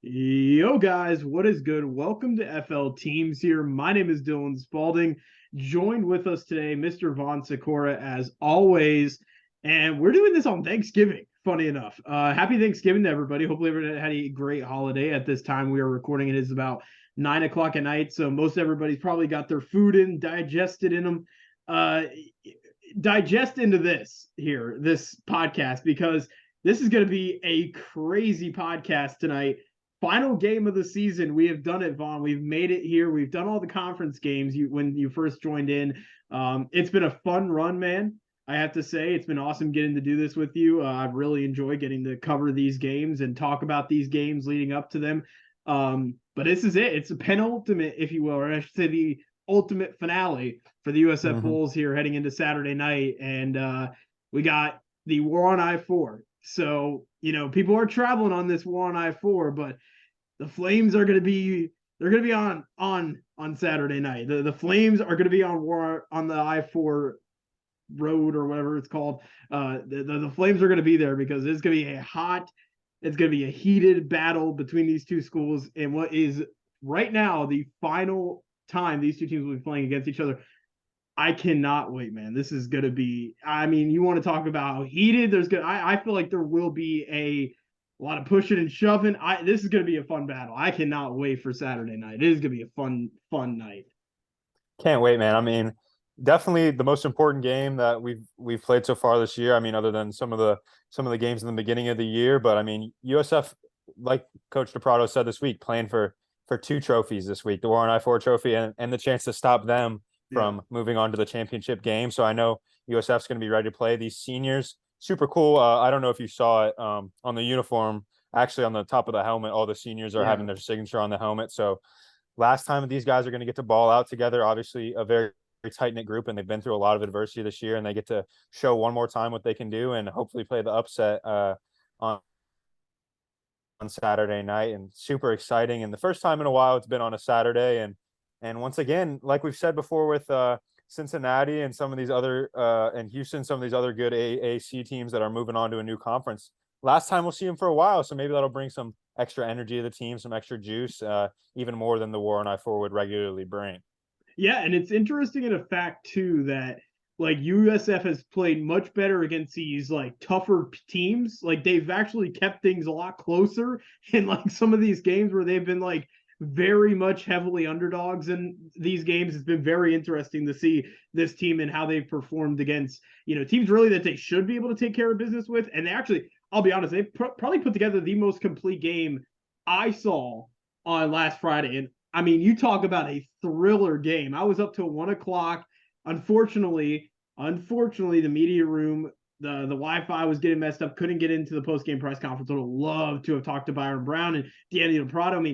Yo, guys, what is good? Welcome to FL Teams here. My name is Dylan Spaulding. Joined with us today, Mr. Vaughn Sykora, as always. And we're doing this on Thanksgiving, funny enough. Happy Thanksgiving to everybody. Hopefully, everyone had a great holiday at this time. We are recording it is about 9 o'clock at night. So, most everybody's probably got their food in, digested in them. Uh, digest into this podcast, because this is going to be a crazy podcast tonight. Final game of the season. We have done it, Vaughn. We've made it here. We've done all the conference games when you first joined in. It's been a fun run, man. I have to say, it's been awesome getting to do this with you. I've really enjoyed getting to cover these games and talk about these games leading up to them. But this is it. It's a penultimate, if you will, or I should say the ultimate finale for the USF Bulls here heading into Saturday night. And we got the war on I-4. So, people are traveling on this war on I-4, but the Flames are going to be on Saturday night. The Flames are going to be on war on the I-4 road or whatever it's called. The Flames are going to be there because it's going to be it's going to be a heated battle between these two schools, and what is right now the final time these two teams will be playing against each other. I cannot wait, man. This is going to be, you want to talk about how heated I feel like there will be a lot of pushing and shoving. This is going to be a fun battle. I cannot wait for Saturday night. It is going to be a fun night. Can't wait, man. Definitely the most important game that we've played so far this year. Other than some of the games in the beginning of the year, but USF, like Coach DePrato said this week, playing for two trophies this week: the War on I-4 trophy and the chance to stop them from moving on to the championship game. So I know USF's going to be ready to play. These seniors, super cool. I don't know if you saw it on the uniform. Actually, on the top of the helmet, all the seniors are having their signature on the helmet. So last time these guys are going to get to ball out together. Obviously, a very tight-knit group, and they've been through a lot of adversity this year, and they get to show one more time what they can do and hopefully play the upset on Saturday night. And super exciting. And the first time in a while it's been on a Saturday. And once again, like we've said before with Cincinnati and some of these other and Houston, some of these other good AAC teams that are moving on to a new conference. Last time we'll see them for a while, so maybe that'll bring some extra energy to the team, some extra juice, even more than the War on I-4 would regularly bring. Yeah, and it's interesting in a fact too that like USF has played much better against these like tougher teams. Like they've actually kept things a lot closer in like some of these games where they've been like very much heavily underdogs in these games. It's been very interesting to see this team and how they've performed against, teams really that they should be able to take care of business with. And they actually, I'll be honest, they probably put together the most complete game I saw on last Friday. And you talk about a thriller game. I was up till 1 o'clock. Unfortunately, the media room, the Wi-Fi was getting messed up. Couldn't get into the post-game press conference. I would love to have talked to Byron Brown and Danny Prado.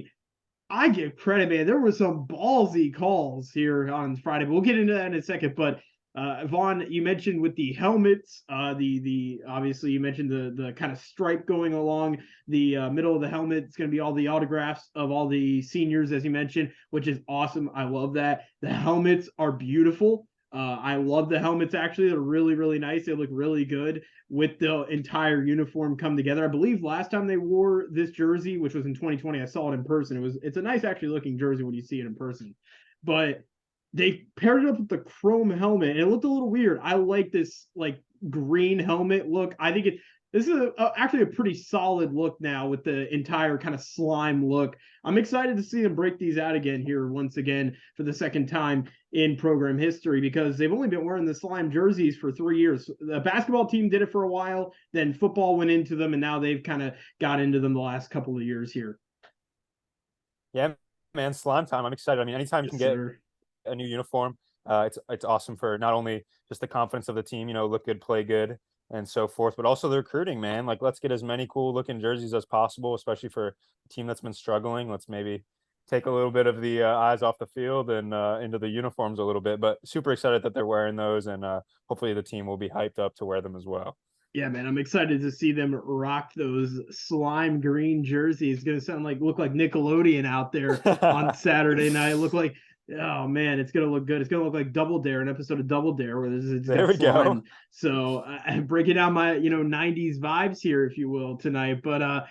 I give credit, man. There were some ballsy calls here on Friday, but we'll get into that in a second. But Vaughn, you mentioned with the helmets, the obviously you mentioned the kind of stripe going along the middle of the helmet. It's going to be all the autographs of all the seniors, as you mentioned, which is awesome. I love that. The helmets are beautiful. I love the helmets. Actually, they're really, really nice. They look really good with the entire uniform come together. I believe last time they wore this jersey, which was in 2020, I saw it in person. It's a nice, actually looking jersey when you see it in person. But they paired it up with the chrome helmet, and it looked a little weird. I like this like green helmet look. I think this is actually a pretty solid look now with the entire kind of slime look. I'm excited to see them break these out again here once again for the second time in program history, because they've only been wearing the slime jerseys for 3 years. The basketball team did it for a while, then football went into them, and now they've kind of got into them the last couple of years here. Yeah, man, slime time. I'm excited. Anytime you can get a new uniform, it's awesome for not only just the confidence of the team, look good, play good, and so forth, but also the recruiting, man. Like, let's get as many cool looking jerseys as possible, especially for a team that's been struggling. Let's maybe take a little bit of the eyes off the field and into the uniforms a little bit, but super excited that they're wearing those, and hopefully the team will be hyped up to wear them as well. Yeah, man, I'm excited to see them rock those slime green jerseys. It's gonna look like Nickelodeon out there on Saturday night. Look like, oh man, it's gonna look good. It's gonna look like Double Dare, an episode of Double Dare where there we slime. go. So breaking down my 90s vibes here, if you will, tonight. But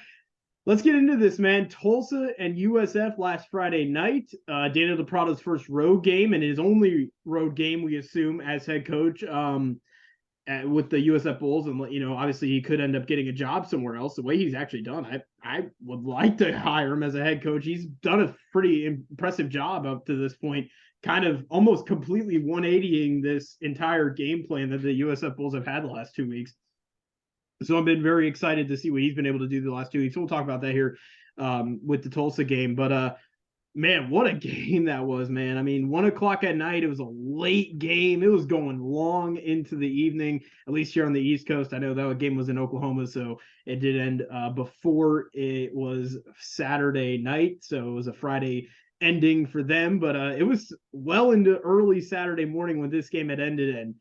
Let's get into this, man. Tulsa and USF last Friday night. Daniel DePrado's first road game and his only road game, we assume, as head coach with the USF Bulls. And, obviously he could end up getting a job somewhere else. The way he's actually done, I would like to hire him as a head coach. He's done a pretty impressive job up to this point, kind of almost completely 180ing this entire game plan that the USF Bulls have had the last 2 weeks. So I've been very excited to see what he's been able to do the last 2 weeks. So we'll talk about that here with the Tulsa game. But man, what a game that was, man. I mean, 1 o'clock at night. It was a late game. It was going long into the evening, at least here on the East Coast. I know that game was in Oklahoma, so it did end before it was Saturday night. So it was a Friday ending for them. But it was well into early Saturday morning when this game had ended. And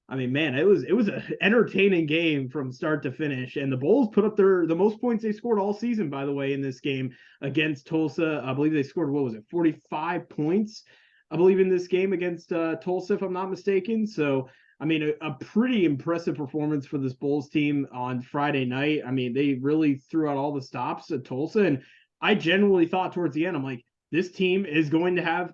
I mean, man, it was an entertaining game from start to finish, and the Bulls put up the most points they scored all season, by the way, in this game against Tulsa. I believe they scored, what was it, 45 points, I believe, in this game against Tulsa, if I'm not mistaken. So, I mean, a pretty impressive performance for this Bulls team on Friday night. I mean, they really threw out all the stops at Tulsa, and I genuinely thought towards the end, I'm like, this team is going to have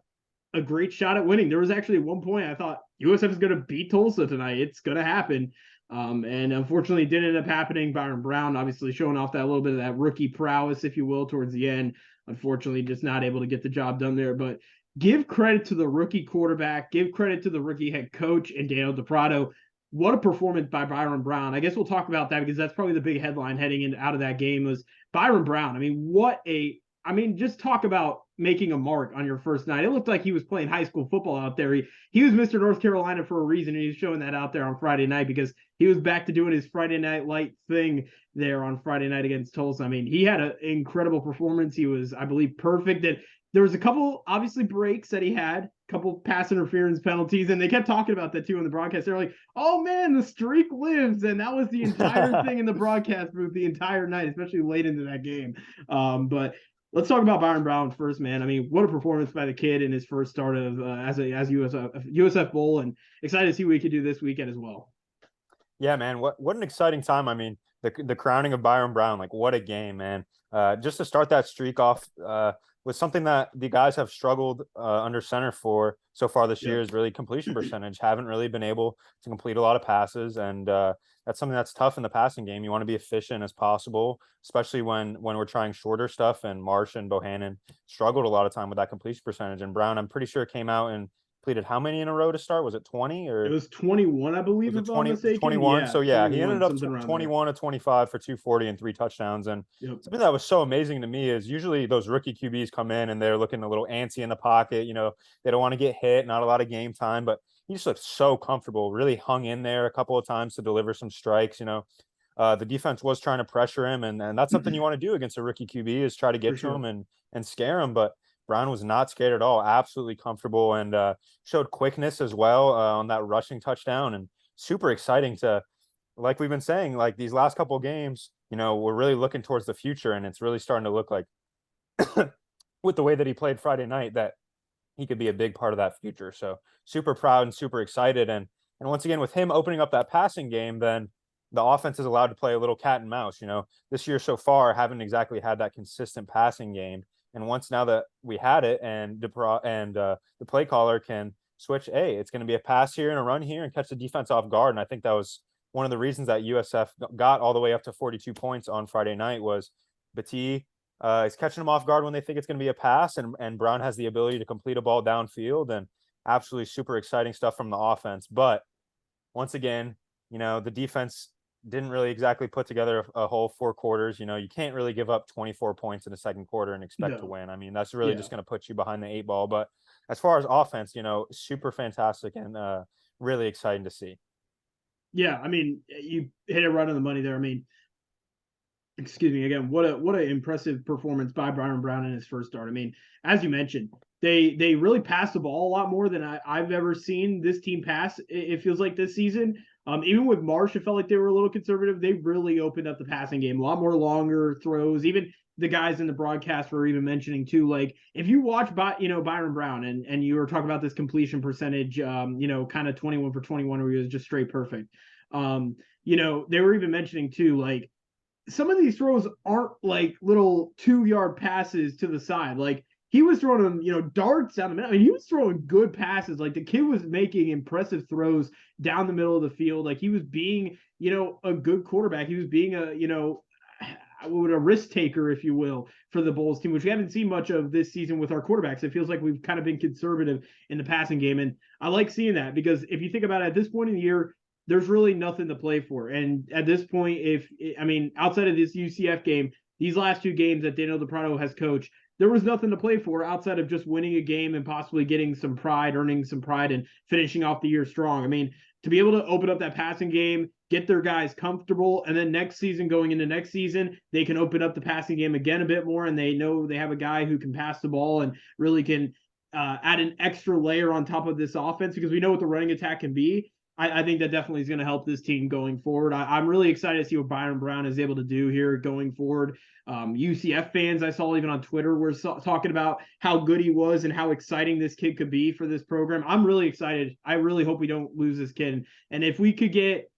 a great shot at winning. There was actually at one point I thought USF is going to beat Tulsa tonight. It's going to happen. And unfortunately, it didn't end up happening. Byron Brown obviously showing off that little bit of that rookie prowess, if you will, towards the end. Unfortunately, just not able to get the job done there. But give credit to the rookie quarterback. Give credit to the rookie head coach and Daniel DePrado. What a performance by Byron Brown. I guess we'll talk about that because that's probably the big headline heading in, out of that game was Byron Brown. I mean, just talk about making a mark on your first night. It looked like he was playing high school football out there. He was Mr. North Carolina for a reason, and he's showing that out there on Friday night because he was back to doing his Friday night light thing there on Friday night against Tulsa. I mean, he had an incredible performance. He was, I believe, perfect. And there was a couple, obviously, breaks that he had, a couple pass interference penalties, and they kept talking about that too in the broadcast. They're like, oh man, the streak lives. And that was the entire thing in the broadcast booth the entire night, especially late into that game. But let's talk about Byron Brown first, man. I mean, what a performance by the kid in his first start of as USF Bowl, and excited to see what he could do this weekend as well. Yeah, man, what an exciting time. I mean, the crowning of Byron Brown, like what a game, man. Just to start that streak off was something that the guys have struggled under center for so far this year is really completion percentage. Haven't really been able to complete a lot of passes, and that's something that's tough in the passing game. You want to be efficient as possible, especially when we're trying shorter stuff. And Marsh and Bohannon struggled a lot of time with that completion percentage. And Brown, I'm pretty sure, came out and completed how many in a row to start? Was it 20 or it was 21, I believe, was it if I'm 20, mistaken. 21? Yeah, So yeah, he ended up 21 of 25 for 240 and 3 touchdowns. And something that was so amazing to me is usually those rookie QBs come in and they're looking a little antsy in the pocket. You know, they don't want to get hit, not a lot of game time, but he just looked so comfortable, really hung in there a couple of times to deliver some strikes. The defense was trying to pressure him, and that's something you want to do against a rookie QB is try to get to him and scare him. But Brown was not scared at all, absolutely comfortable, and showed quickness as well on that rushing touchdown. And super exciting to, like we've been saying, like these last couple of games, we're really looking towards the future, and it's really starting to look like with the way that he played Friday night that he could be a big part of that future. So super proud and super excited. And once again, with him opening up that passing game, then the offense is allowed to play a little cat and mouse. This year so far haven't exactly had that consistent passing game. And once now that we had it, and the play caller can switch, hey, it's going to be a pass here and a run here and catch the defense off guard. And I think that was one of the reasons that USF got all the way up to 42 points on Friday night was Batee is catching them off guard when they think it's going to be a pass, and Brown has the ability to complete a ball downfield, and absolutely super exciting stuff from the offense. But once again, the defense didn't really exactly put together a whole 4 quarters. You can't really give up 24 points in the second quarter and expect to win. I mean, that's really just going to put you behind the 8 ball. But as far as offense, super fantastic and really exciting to see. Yeah, I mean, you hit it right on the money there. I mean, excuse me again, what an impressive performance by Byron Brown in his first start. I mean, as you mentioned, they really passed the ball a lot more than I've ever seen this team pass. It feels like this season. Even with Marsh, it felt like they were a little conservative. They really opened up the passing game, a lot more longer throws. Even the guys in the broadcast were even mentioning too, like if you watch Byron Brown and you were talking about this completion percentage, kind of 21 for 21 where he was just straight perfect. They were even mentioning too, like some of these throws aren't like little 2-yard passes to the side. Like he was throwing them, darts down the middle. I mean, he was throwing good passes. Like the kid was making impressive throws down the middle of the field. Like he was being, a good quarterback. He was being a risk taker, if you will, for the Bulls team, which we haven't seen much of this season with our quarterbacks. It feels like we've kind of been conservative in the passing game. And I like seeing that because if you think about it, at this point in the year, there's really nothing to play for. And at this point, outside of this UCF game, these last 2 games that Daniel DePrano has coached, there was nothing to play for outside of just winning a game and possibly getting some pride, earning some pride, and finishing off the year strong. I mean, to be able to open up that passing game, get their guys comfortable, and then next season, going into next season, they can open up the passing game again a bit more, and they know they have a guy who can pass the ball and really can add an extra layer on top of this offense, because we know what the running attack can be. I think that definitely is going to help this team going forward. I'm really excited to see what Byron Brown is able to do here going forward. UCF fans I saw even on Twitter were talking about how good he was and how exciting this kid could be for this program. I'm really excited. I really hope we don't lose this kid. And if we could get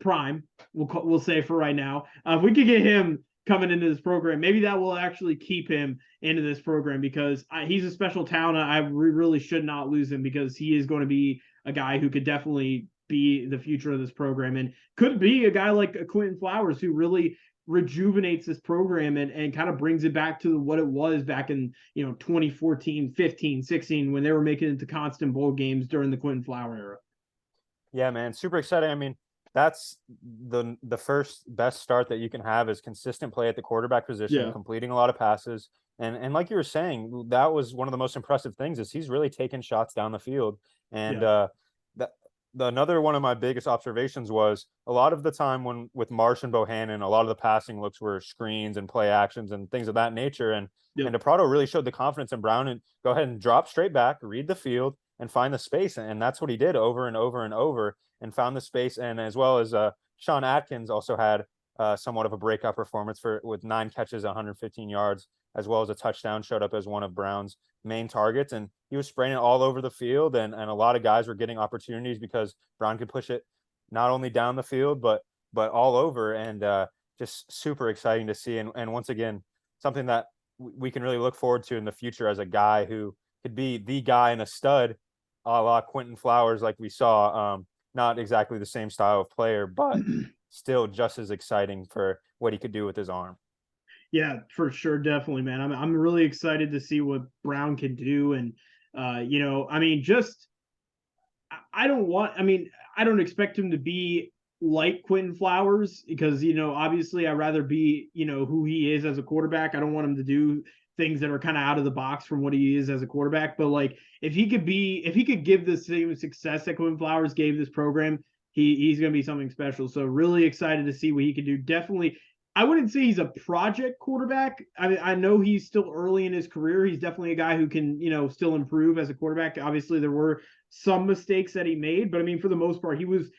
Prime, we'll say for right now, if we could get him coming into this program, maybe that will actually keep him into this program, because he's a special talent. We really should not lose him, because he is going to be a guy who could definitely be the future of this program, and could be a guy like Quentin Flowers who really rejuvenates this program and kind of brings it back to what it was back in 2014, 15, 16, when they were making it to constant bowl games during the Quentin Flower era. Yeah, man, super exciting. I mean, that's the first best start that you can have, is consistent play at the quarterback position, completing a lot of passes. And like you were saying, that was one of the most impressive things, is he's really taken shots down the field. And another one of my biggest observations was, a lot of the time with Marsh and Bohannon, a lot of the passing looks were screens and play actions and things of that nature. And DePrado really showed the confidence in Brown and go ahead and drop straight back, read the field, and find the space. And that's what he did over and over and over, and found the space. And as well as Sean Atkins also had somewhat of a breakout performance with 9 catches, 115 yards, as well as a touchdown, showed up as one of Brown's main targets. And he was spraying it all over the field. And a lot of guys were getting opportunities because Brown could push it not only down the field, but all over. And just super exciting to see. And once again, something that we can really look forward to in the future, as a guy who could be the guy and a stud, a la Quentin Flowers, like we saw. Not exactly the same style of player, but still just as exciting for what he could do with his arm. Yeah, for sure. Definitely, man. I'm really excited to see what Brown can do. And, I don't expect him to be like Quentin Flowers, because, obviously I'd rather be, who he is as a quarterback. I don't want him to do things that are kind of out of the box from what he is as a quarterback. But like, if he could give the same success that Quentin Flowers gave this program, he's going to be something special. So really excited to see what he can do. Definitely, I wouldn't say he's a project quarterback. I mean, I know he's still early in his career. He's definitely a guy who can, still improve as a quarterback. Obviously, there were some mistakes that he made, but I mean, for the most part, he was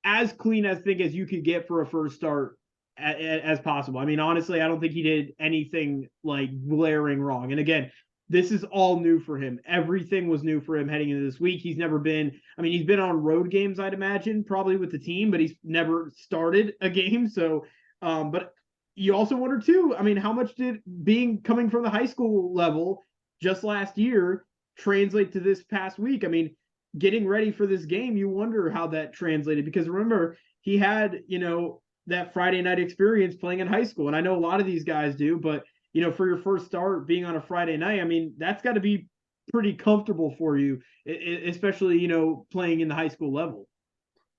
as clean, I think, as you could get for a first start as possible. I mean, honestly, I don't think he did anything like glaring wrong. And again, this is all new for him. Everything was new for him heading into this week. He's never been, he's been on road games, I'd imagine, probably with the team, but he's never started a game. So, but you also wonder too, how much did coming from the high school level just last year translate to this past week? Getting ready for this game, you wonder how that translated, because remember, he had, that Friday night experience playing in high school. And I know a lot of these guys do, but for your first start being on a Friday night, that's got to be pretty comfortable for you, especially, playing in the high school level.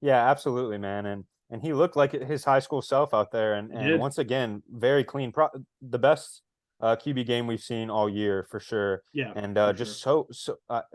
Yeah, absolutely, man. And he looked like his high school self out there. And once again, very clean, the best QB game we've seen all year for sure. Yeah. And just sure.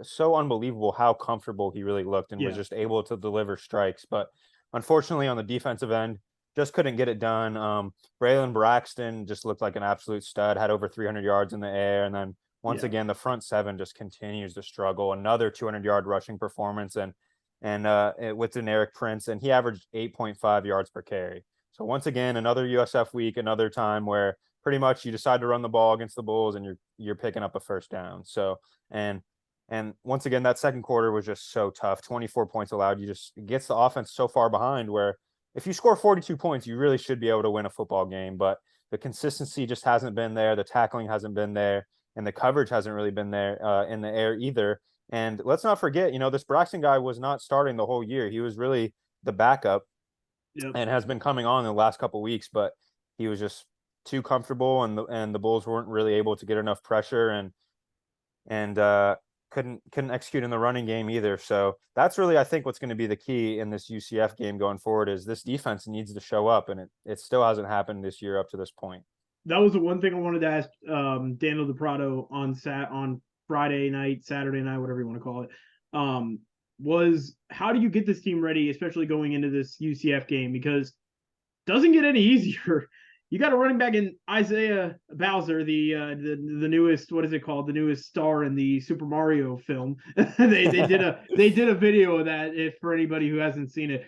so unbelievable how comfortable he really looked, and was just able to deliver strikes. But unfortunately, on the defensive end, just couldn't get it done. Braylon Braxton just looked like an absolute stud, had over 300 yards in the air. And then once again, the front seven just continues to struggle. Another 200-yard rushing performance, and with Deneric Prince, and he averaged 8.5 yards per carry. So once again, another USF week, another time where pretty much you decide to run the ball against the Bulls, and you're picking up a first down. So and once again, that second quarter was just so tough. 24 points allowed. It gets the offense so far behind where if you score 42 points, you really should be able to win a football game. But the consistency just hasn't been there. The tackling hasn't been there, and the coverage hasn't really been there in the air either. And let's not forget, this Braxton guy was not starting the whole year. He was really the backup Yep. and has been coming on in the last couple of weeks, but he was just too comfortable, and the Bulls weren't really able to get enough pressure, and couldn't execute in the running game either. So that's really, I think, what's going to be the key in this UCF game going forward is this defense needs to show up, and it still hasn't happened this year up to this point. That was the one thing I wanted to ask Daniel DePrado on Friday night, Saturday night, whatever you want to call it. Was how do you get this team ready, especially going into this UCF game? Because it doesn't get any easier. You got a running back in Isaiah Bowser, the newest, what is it called? The newest star in the Super Mario film. they did a video of that, if for anybody who hasn't seen it.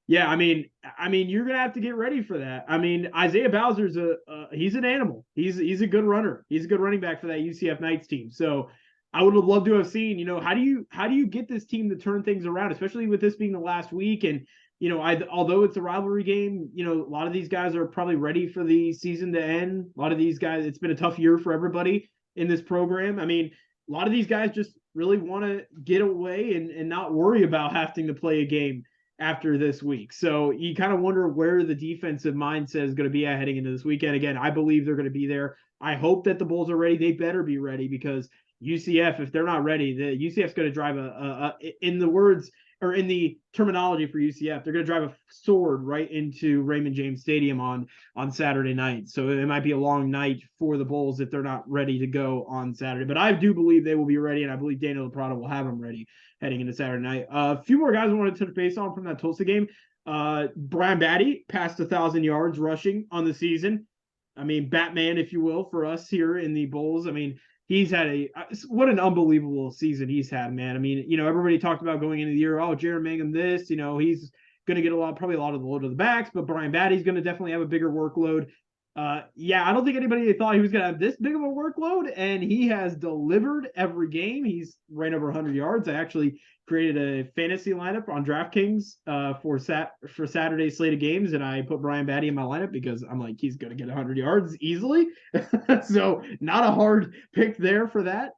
Yeah, I mean, you're gonna have to get ready for that. I mean, Isaiah Bowser's he's an animal. He's a good runner. He's a good running back for that UCF Knights team. So I would have loved to have seen, how do you get this team to turn things around, especially with this being the last week. And although it's a rivalry game, a lot of these guys are probably ready for the season to end. A lot of these guys, it's been a tough year for everybody in this program. I mean, a lot of these guys just really want to get away and not worry about having to play a game after this week. So you kind of wonder where the defensive mindset is going to be at heading into this weekend. Again, I believe they're going to be there. I hope that the Bulls are ready. They better be ready, because UCF, if they're not ready, the UCF's going to drive in the words or in the terminology for UCF, they're going to drive a sword right into Raymond James Stadium on Saturday night. So it might be a long night for the Bulls if they're not ready to go on Saturday. But I do believe they will be ready, and I believe Daniel Prado will have them ready heading into Saturday night. A few more guys I wanted to touch base on from that Tulsa game. Brian Batty passed 1,000 yards rushing on the season. I mean, Batman, if you will, for us here in the Bulls. I mean, he's had what an unbelievable season he's had, man. I mean, everybody talked about going into the year, oh, Jaron Mangum this, he's going to get probably a lot of the load of the backs, but Brian Batty's going to definitely have a bigger workload. Yeah, I don't think anybody thought he was going to have this big of a workload, and he has delivered every game. He's right over 100 yards. I actually created a fantasy lineup on DraftKings for Saturday's slate of games, and I put Brian Batty in my lineup because I'm like, he's going to get 100 yards easily. So not a hard pick there for that.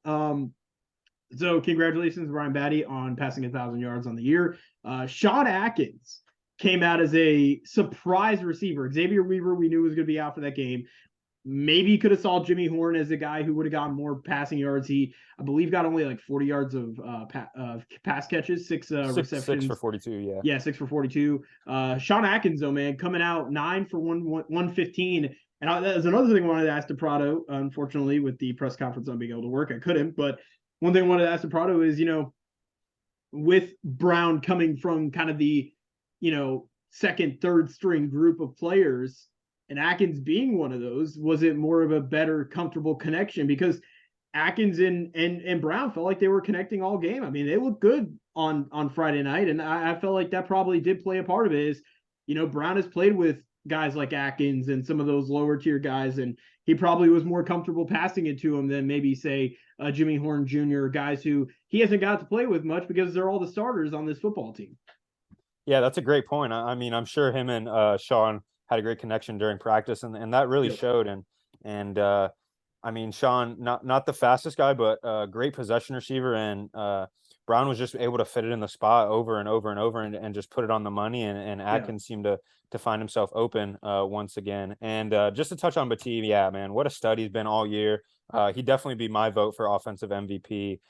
So congratulations, Brian Batty, on passing 1,000 yards on the year. Sean Atkins came out as a surprise receiver. Xavier Weaver, we knew was going to be out for that game. Maybe you could have saw Jimmy Horn as a guy who would have gotten more passing yards. He, I believe, got only like 40 yards of pass catches, six receptions. 6 for 42, yeah. Yeah, 6 for 42. Sean Atkins, though, man, coming out 9 for 115. And that was another thing I wanted to ask to Prado. Unfortunately, with the press conference not being able to work, I couldn't. But one thing I wanted to ask to Prado is, with Brown coming from kind of the, second, third string group of players, and Atkins being one of those, was it more of a better, comfortable connection? Because Atkins and Brown felt like they were connecting all game. I mean, they looked good on Friday night, and I felt like that probably did play a part of it. Is, Brown has played with guys like Atkins and some of those lower tier guys, and he probably was more comfortable passing it to him than maybe, say, Jimmy Horn Jr., guys who he hasn't got to play with much because they're all the starters on this football team. Yeah, that's a great point. I mean, I'm sure him and Sean had a great connection during practice, and that really showed. And I mean, Sean, not the fastest guy, but a great possession receiver, and Brown was just able to fit it in the spot over and over and over, and just put it on the money. And Atkins seemed to find himself open once again. And just to touch on Batee, yeah, man, what a stud he's been all year. He'd definitely be my vote for offensive MVP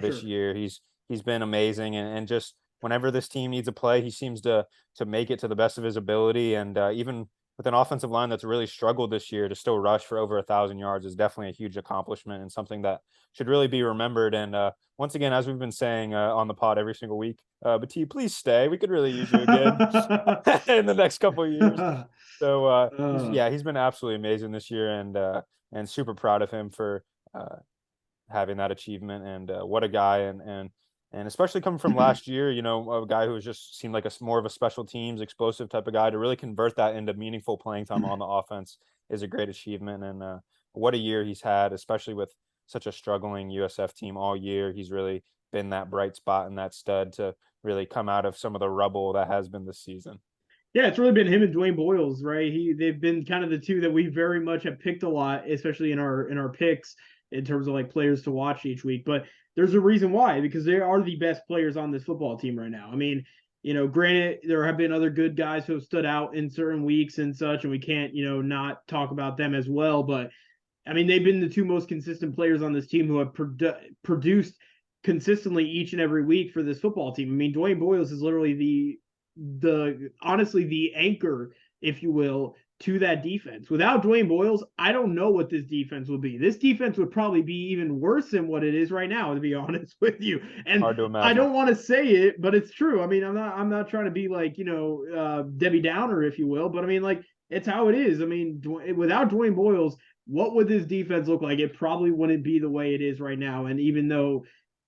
this year. He's been amazing, and just whenever this team needs a play, he seems to make it to the best of his ability. And even with an offensive line that's really struggled this year, to still rush for over 1,000 yards is definitely a huge accomplishment and something that should really be remembered. And once again, as we've been saying on the pod every single week, Batee, please stay. We could really use you again in the next couple of years. So he's been absolutely amazing this year, and super proud of him for having that achievement. And what a guy, and especially coming from last year, a guy who just seemed like more of a special teams explosive type of guy, to really convert that into meaningful playing time on the offense is a great achievement. And what a year he's had, especially with such a struggling USF team all year. He's really been that bright spot and that stud to really come out of some of the rubble that has been this season. Yeah, it's really been him and Dwayne Boyles, right? They've been kind of the two that we very much have picked a lot, especially in our picks in terms of like players to watch each week. But there's a reason why, because they are the best players on this football team right now. I mean, granted, there have been other good guys who have stood out in certain weeks and such, and we can't, not talk about them as well. But I mean, they've been the two most consistent players on this team who have produced consistently each and every week for this football team. I mean, Dwayne Boyles is literally the honestly the anchor, if you will, to that defense. Without Dwayne Boyles, I don't know what this defense would be. This defense would probably be even worse than what it is right now, to be honest with you. And Hard to I imagine. don't want to say it, but it's true. I mean, I'm not trying to be like Debbie Downer, if you will, but I mean like it's how it is. I mean, without Dwayne Boyles, what would this defense look like? It probably wouldn't be the way it is right now. And even though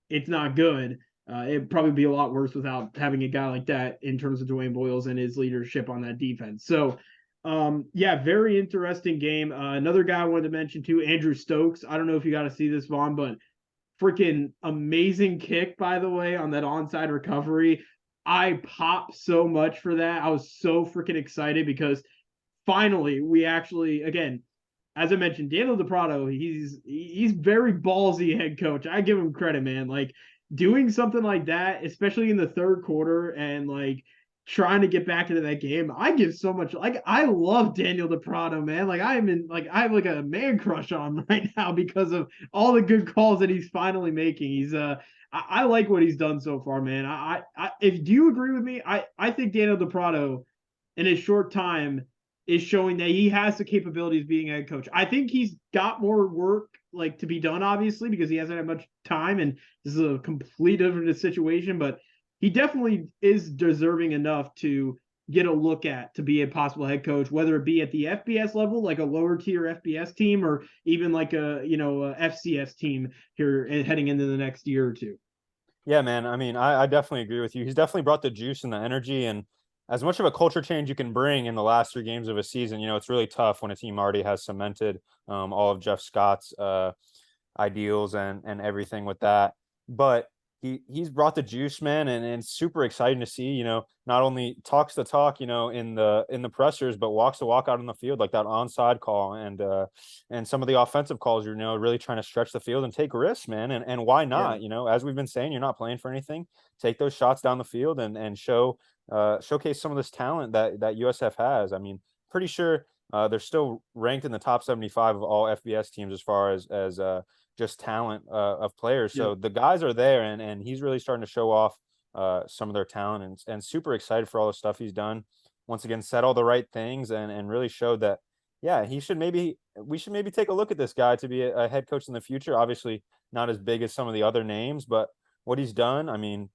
it's not good, it'd probably be a lot worse without having a guy like that in terms of Dwayne Boyles and his leadership on that defense. So, yeah, very interesting game. Another guy I wanted to mention too, Andrew Stokes. I don't know if you got to see this, Vaughn, but freaking amazing kick, by the way, on that onside recovery. I popped so much for that. I was so freaking excited because finally we actually, again, as I mentioned, Daniel DePrado, he's very ballsy head coach. I give him credit, man. Like doing something like that, especially in the third quarter, and like trying to get back into that game. I give so much. Like I love Daniel DePrado, man. Like I have like a man crush on him right now because of all the good calls that he's finally making. I like what he's done so far, man. If do you agree with me? I think Daniel DePrado in his short time is showing that he has the capabilities of being a head coach. I think he's got more work like to be done, obviously, because he hasn't had much time, and this is a complete different situation. But he definitely is deserving enough to get a look at to be a possible head coach, whether it be at the FBS level, like a lower tier FBS team, or even like a FCS team here heading into the next year or two. Yeah, man. I mean, I definitely agree with you. He's definitely brought the juice and the energy, and as much of a culture change you can bring in the last 3 games of a season, it's really tough when a team already has cemented all of Jeff Scott's ideals and everything with that. But he's brought the juice, man, and it's super exciting to see. Not only talks the talk, in the pressers, but walks the walk out on the field, like that onside call and some of the offensive calls. Really trying to stretch the field and take risks, man. And why Yeah. not? As we've been saying, you're not playing for anything. Take those shots down the field and showcase some of this talent that USF has. I mean, pretty sure they're still ranked in the top 75 of all FBS teams as far as just talent of players. Yeah. So the guys are there, and he's really starting to show off some of their talent, and super excited for all the stuff he's done. Once again, said all the right things and really showed that, yeah, we should maybe take a look at this guy to be a head coach in the future. Obviously, not as big as some of the other names, but what he's done, I mean,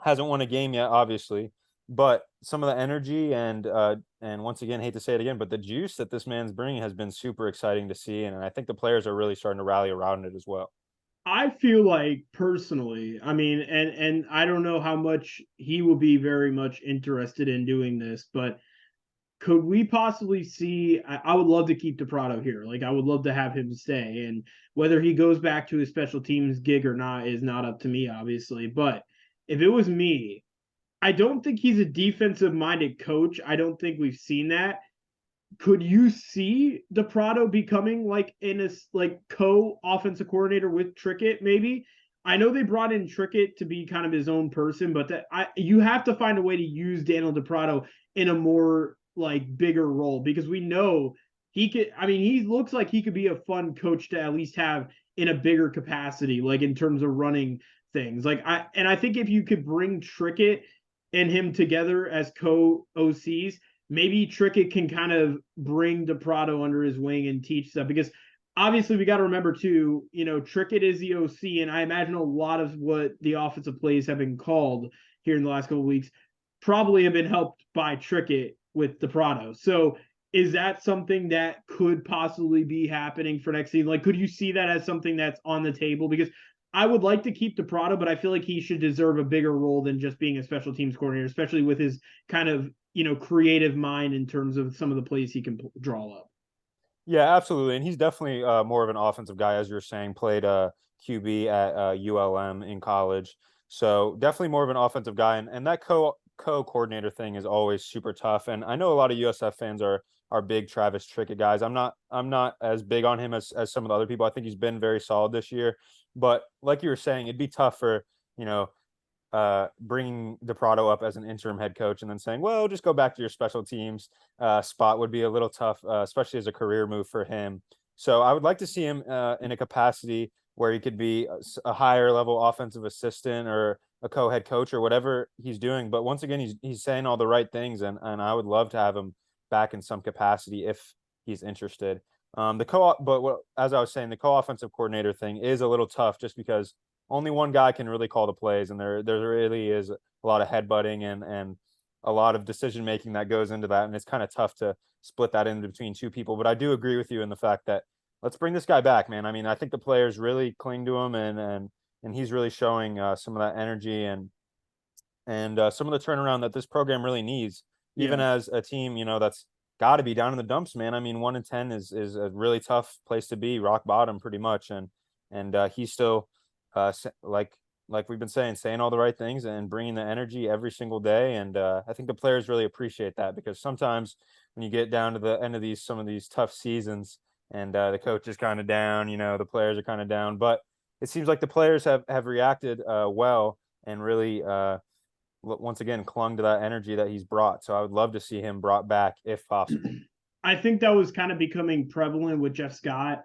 hasn't won a game yet, obviously, but some of the energy and once again, hate to say it again, but the juice that this man's bringing has been super exciting to see, and I think the players are really starting to rally around it as well. I feel like personally, I mean, and I don't know how much he will be very much interested in doing this, but could we possibly see? I would love to keep DePrado here. Like I would love to have him stay, and whether he goes back to his special teams gig or not is not up to me, obviously. But if it was me, I don't think he's a defensive minded coach. I don't think we've seen that. Could you see DePrado becoming like in a like co-offensive coordinator with Trickett? Maybe. I know they brought in Trickett to be kind of his own person, but you have to find a way to use Daniel DePrado in a more like bigger role because we know he could. I mean, he looks like he could be a fun coach to at least have in a bigger capacity, like in terms of running things. I think if you could bring Trickett and him together as co OCs, maybe Trickett can kind of bring DePrado under his wing and teach stuff because obviously we got to remember too, Trickett is the OC, and I imagine a lot of what the offensive plays have been called here in the last couple of weeks probably have been helped by Trickett with DePrado. So is that something that could possibly be happening for next season? Like, could you see that as something that's on the table? Because I would like to keep DePrado, but I feel like he should deserve a bigger role than just being a special teams coordinator, especially with his kind of creative mind in terms of some of the plays he can draw up. Yeah, absolutely, and he's definitely more of an offensive guy, as you're saying. Played QB at ULM in college, so definitely more of an offensive guy. And that co-coordinator thing is always super tough. And I know a lot of USF fans are big Travis Trickett guys. I'm not as big on him as some of the other people. I think he's been very solid this year. But like you were saying, it'd be tough for, you know, bringing DePrado up as an interim head coach and then saying, well, just go back to your special teams spot would be a little tough, especially as a career move for him. So I would like to see him in a capacity where he could be a higher level offensive assistant or a co-head coach or whatever he's doing. But once again, he's saying all the right things, and I would love to have him back in some capacity if he's interested. As I was saying, the co-offensive coordinator thing is a little tough just because only one guy can really call the plays, and there really is a lot of headbutting and a lot of decision making that goes into that, and it's kind of tough to split that in between two people. But I do agree with you in the fact that let's bring this guy back, man. I mean, I think the players really cling to him, and he's really showing some of that energy and some of the turnaround that this program really needs, even Yeah. as a team, you know, that's got to be down in the dumps, man. I mean, 1-10 is a really tough place to be, rock bottom, pretty much, and he's still like we've been saying all the right things and bringing the energy every single day. And I think the players really appreciate that, because sometimes when you get down to the end of some of these tough seasons and the coach is kind of down, you know, the players are kind of down, but it seems like the players have reacted well and really once again clung to that energy that he's brought. So I would love to see him brought back if possible. I think that was kind of becoming prevalent with Jeff Scott.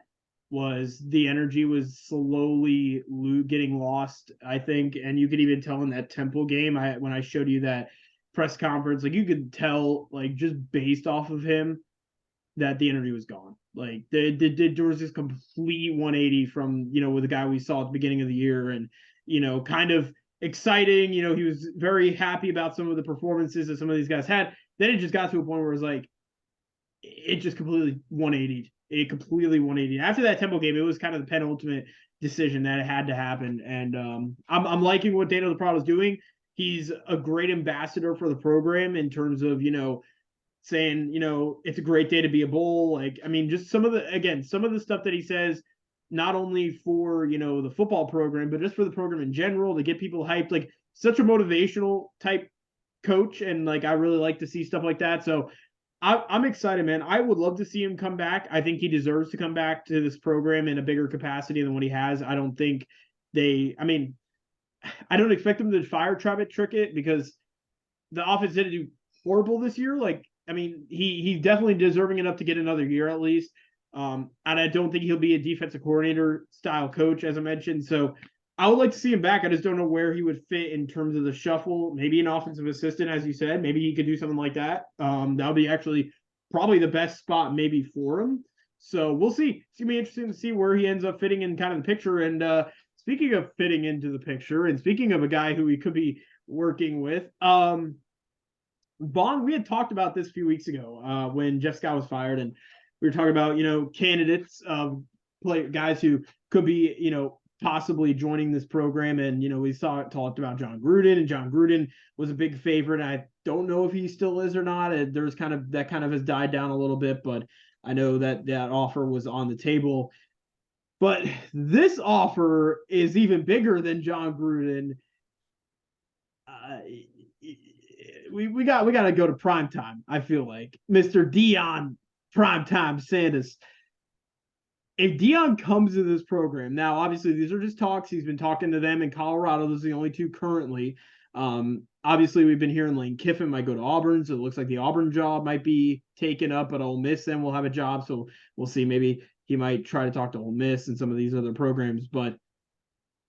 Was the energy was slowly getting lost, I think, and you could even tell in that Temple game. When I showed you that press conference, like you could tell, like just based off of him, that the energy was gone. Like there was this complete 180 from, you know, with the guy we saw at the beginning of the year, and you know, kind of exciting. You know, he was very happy about some of the performances that some of these guys had. Then it just got to a point where it was like it just completely 180. It completely 180. After that Temple game, it was kind of the penultimate decision that it had to happen. And I'm liking what Daniel DePrado is doing. He's a great ambassador for the program in terms of, you know, saying, you know, it's a great day to be a Bull. Like, I mean, just some of the stuff that he says, not only for, you know, the football program, but just for the program in general, to get people hyped. Like, such a motivational type coach, and like I really like to see stuff like that. So I'm excited, man. I would love to see him come back. I think he deserves to come back to this program in a bigger capacity than what he has. I don't think I mean, I don't expect him to fire Travis Trickett because the offense didn't do horrible this year. Like, I mean, he's definitely deserving enough to get another year at least. And I don't think he'll be a defensive coordinator style coach, as I mentioned. So I would like to see him back. I just don't know where he would fit in terms of the shuffle. Maybe an offensive assistant, as you said. Maybe he could do something like that. That would be actually probably the best spot maybe for him. So we'll see. It's gonna be interesting to see where he ends up fitting in kind of the picture. And speaking of fitting into the picture, and speaking of a guy who he could be working with, Vaughn, we had talked about this a few weeks ago when Jeff Scott was fired, and we were talking about, you know, candidates of guys who could be, you know, possibly joining this program. And, you know, we talked about John Gruden, and John Gruden was a big favorite. I don't know if he still is or not. There's kind of has died down a little bit, but I know that offer was on the table. But this offer is even bigger than John Gruden. We got to go to primetime. I feel like Mr. Deion Primetime Sanders. If Deion comes to this program, now obviously these are just talks. He's been talking to them in Colorado. Those are the only two currently. Obviously, we've been hearing Lane Kiffin might go to Auburn, so it looks like the Auburn job might be taken up, but Ole Miss then will have a job. So we'll see. Maybe he might try to talk to Ole Miss and some of these other programs. But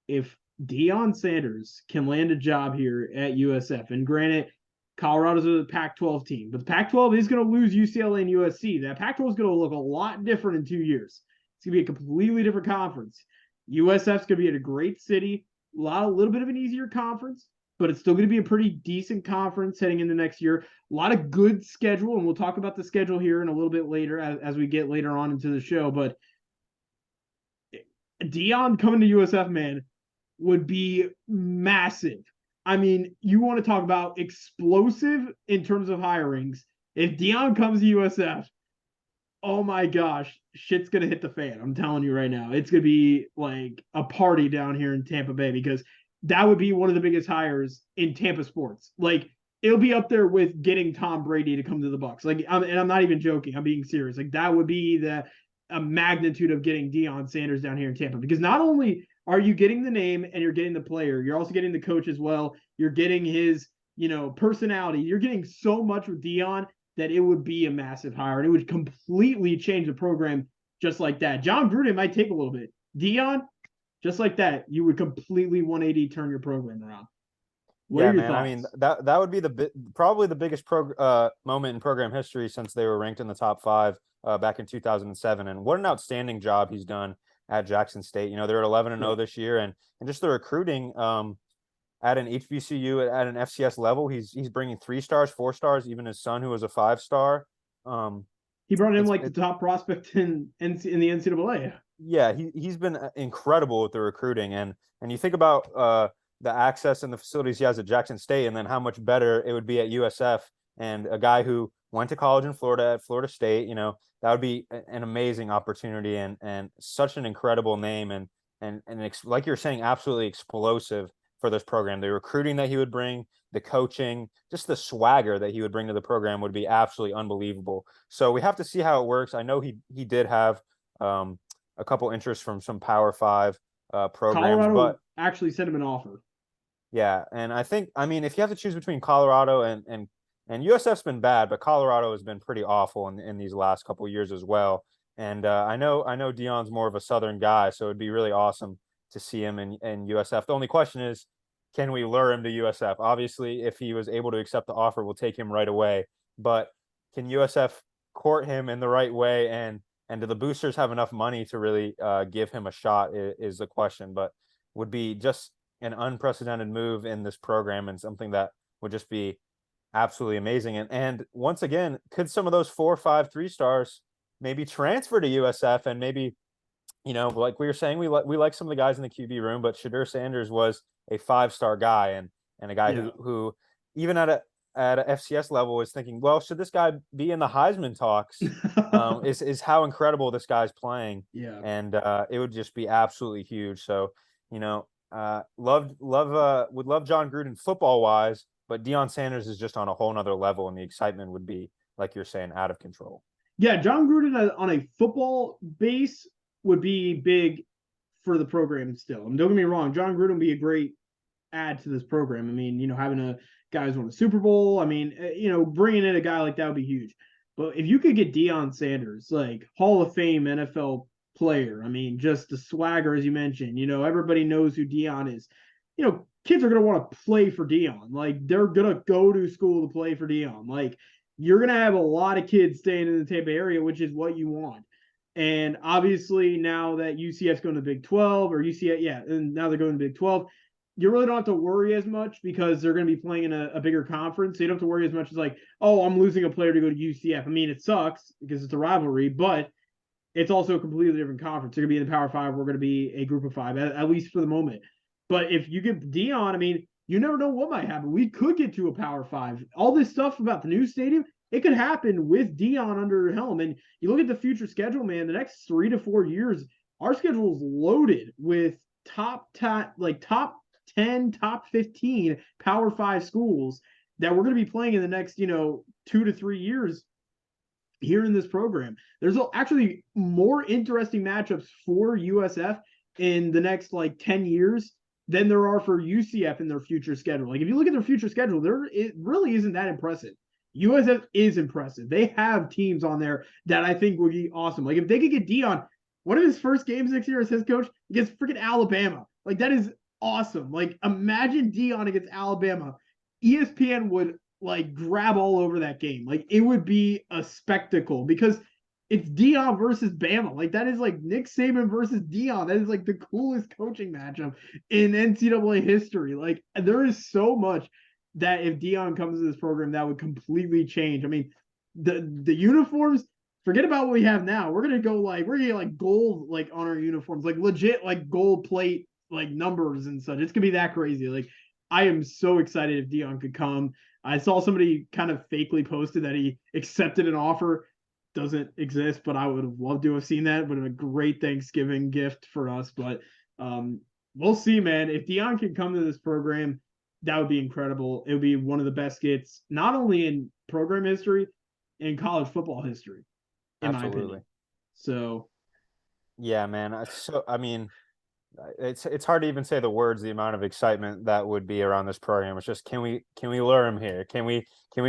if Deion Sanders can land a job here at USF, and granted, Colorado's a Pac-12 team, but the Pac-12 is going to lose UCLA and USC. That Pac-12 is going to look a lot different in 2 years. It's going to be a completely different conference. USF's going to be in a great city, a little bit of an easier conference, but it's still going to be a pretty decent conference heading into next year. A lot of good schedule, and we'll talk about the schedule here in a little bit later as we get later on into the show. But Deion coming to USF, man, would be massive. I mean, you want to talk about explosive in terms of hirings. If Deion comes to USF, oh my gosh, shit's going to hit the fan. I'm telling you right now. It's going to be like a party down here in Tampa Bay, because that would be one of the biggest hires in Tampa sports. Like, it'll be up there with getting Tom Brady to come to the Bucs. Like, and I'm not even joking. I'm being serious. Like, that would be a magnitude of getting Deion Sanders down here in Tampa, because not only are you getting the name and you're getting the player, you're also getting the coach as well. You're getting his, personality. You're getting so much with Deion that it would be a massive hire, and it would completely change the program just like that. John Gruden might take a little bit. Deion, just like that, you would completely 180 turn your program around. What are your man. thoughts? I mean, that would be probably the biggest moment in program history since they were ranked in the top 5 back in 2007. And what an outstanding job he's done at Jackson State. They're at 11-0 this year, and just the recruiting at an HBCU at an FCS level, he's bringing 3 stars, 4 stars, even his son who was a 5-star. He brought in the top prospect in the NCAA. Yeah, he's been incredible with the recruiting, and you think about the access and the facilities he has at Jackson State, and then how much better it would be at USF. And a guy who went to college in Florida at Florida State, that would be an amazing opportunity, and such an incredible name, and like you're saying, absolutely explosive for this program. The recruiting that he would bring, the coaching, just the swagger that he would bring to the program would be absolutely unbelievable. So we have to see how it works. I know he did have a couple interests from some Power 5 programs, Colorado but actually sent him an offer. Yeah, and I mean, if you have to choose between Colorado and USF's been bad, but Colorado has been pretty awful in these last couple of years as well. And I know Deion's more of a Southern guy, so it'd be really awesome to see him in USF. The only question is, can we lure him to USF? Obviously, if he was able to accept the offer, we'll take him right away. But can USF court him in the right way, and do the boosters have enough money to really give him a shot is the question. But would be just an unprecedented move in this program, and something that would just be absolutely amazing. And once again, could some of those 4, 5, 3-stars maybe transfer to USF, and maybe, like we were saying, we like some of the guys in the QB room, but Shadur Sanders was a 5-star guy, and a guy who even at a FCS level is thinking, well, should this guy be in the Heisman talks? Is how incredible this guy's playing. Yeah. And it would just be absolutely huge. So, would love John Gruden football wise, but Deion Sanders is just on a whole nother level, and the excitement would be, like you're saying, out of control. Yeah, John Gruden on a football base would be big for the program still. And don't get me wrong, John Gruden would be a great add to this program. I mean, having a guy who's won the Super Bowl, I mean, bringing in a guy like that would be huge. But if you could get Deion Sanders, like Hall of Fame NFL player, I mean, just the swagger, as you mentioned, everybody knows who Deion is. Kids are going to want to play for Deion. Like, they're going to go to school to play for Deion. Like, you're going to have a lot of kids staying in the Tampa area, which is what you want. And obviously, now that UCF's going to Big 12, or UCF, and now they're going to Big 12, you really don't have to worry as much, because they're going to be playing in a bigger conference. So you don't have to worry as much as like, oh, I'm losing a player to go to UCF. I mean, it sucks because it's a rivalry, but it's also a completely different conference. They're going to be in the Power 5. We're going to be a group of 5, at least for the moment. But if you get Deion, I mean, you never know what might happen. We could get to a Power 5. All this stuff about the new stadium, it could happen with Deion under helm. And you look at the future schedule, man, the next 3 to 4 years, our schedule is loaded with top 10, top 15 Power 5 schools that we're going to be playing in the next, 2 to 3 years here in this program. There's actually more interesting matchups for USF in the next 10 years than there are for UCF in their future schedule. Like, if you look at their future schedule, it really isn't that impressive. USF is impressive. They have teams on there that I think would be awesome. Like, if they could get Deion, one of his first games next year as his coach against freaking Alabama. Like, that is awesome. Like, imagine Deion against Alabama. ESPN would grab all over that game. Like, it would be a spectacle, because it's Deion versus Bama. Like, that is like Nick Saban versus Deion. That is like the coolest coaching matchup in NCAA history. Like, there is so much that if Deion comes to this program, that would completely change. I mean, the uniforms, forget about what we have now. We're gonna go we're gonna get gold on our uniforms, legit gold plate numbers and such. It's gonna be that crazy. Like, I am so excited if Deion could come. I saw somebody kind of fakely posted that he accepted an offer. Doesn't exist, but I would have loved to have seen that. It would have been a great Thanksgiving gift for us. But we'll see, man. If Deion can come to this program, that would be incredible. It would be one of the best gets, not only in program history, in college football history, in my Absolutely. opinion. So Yeah, man. So I mean, it's hard to even say the words, the amount of excitement that would be around this program. It's just can we lure him here? Can we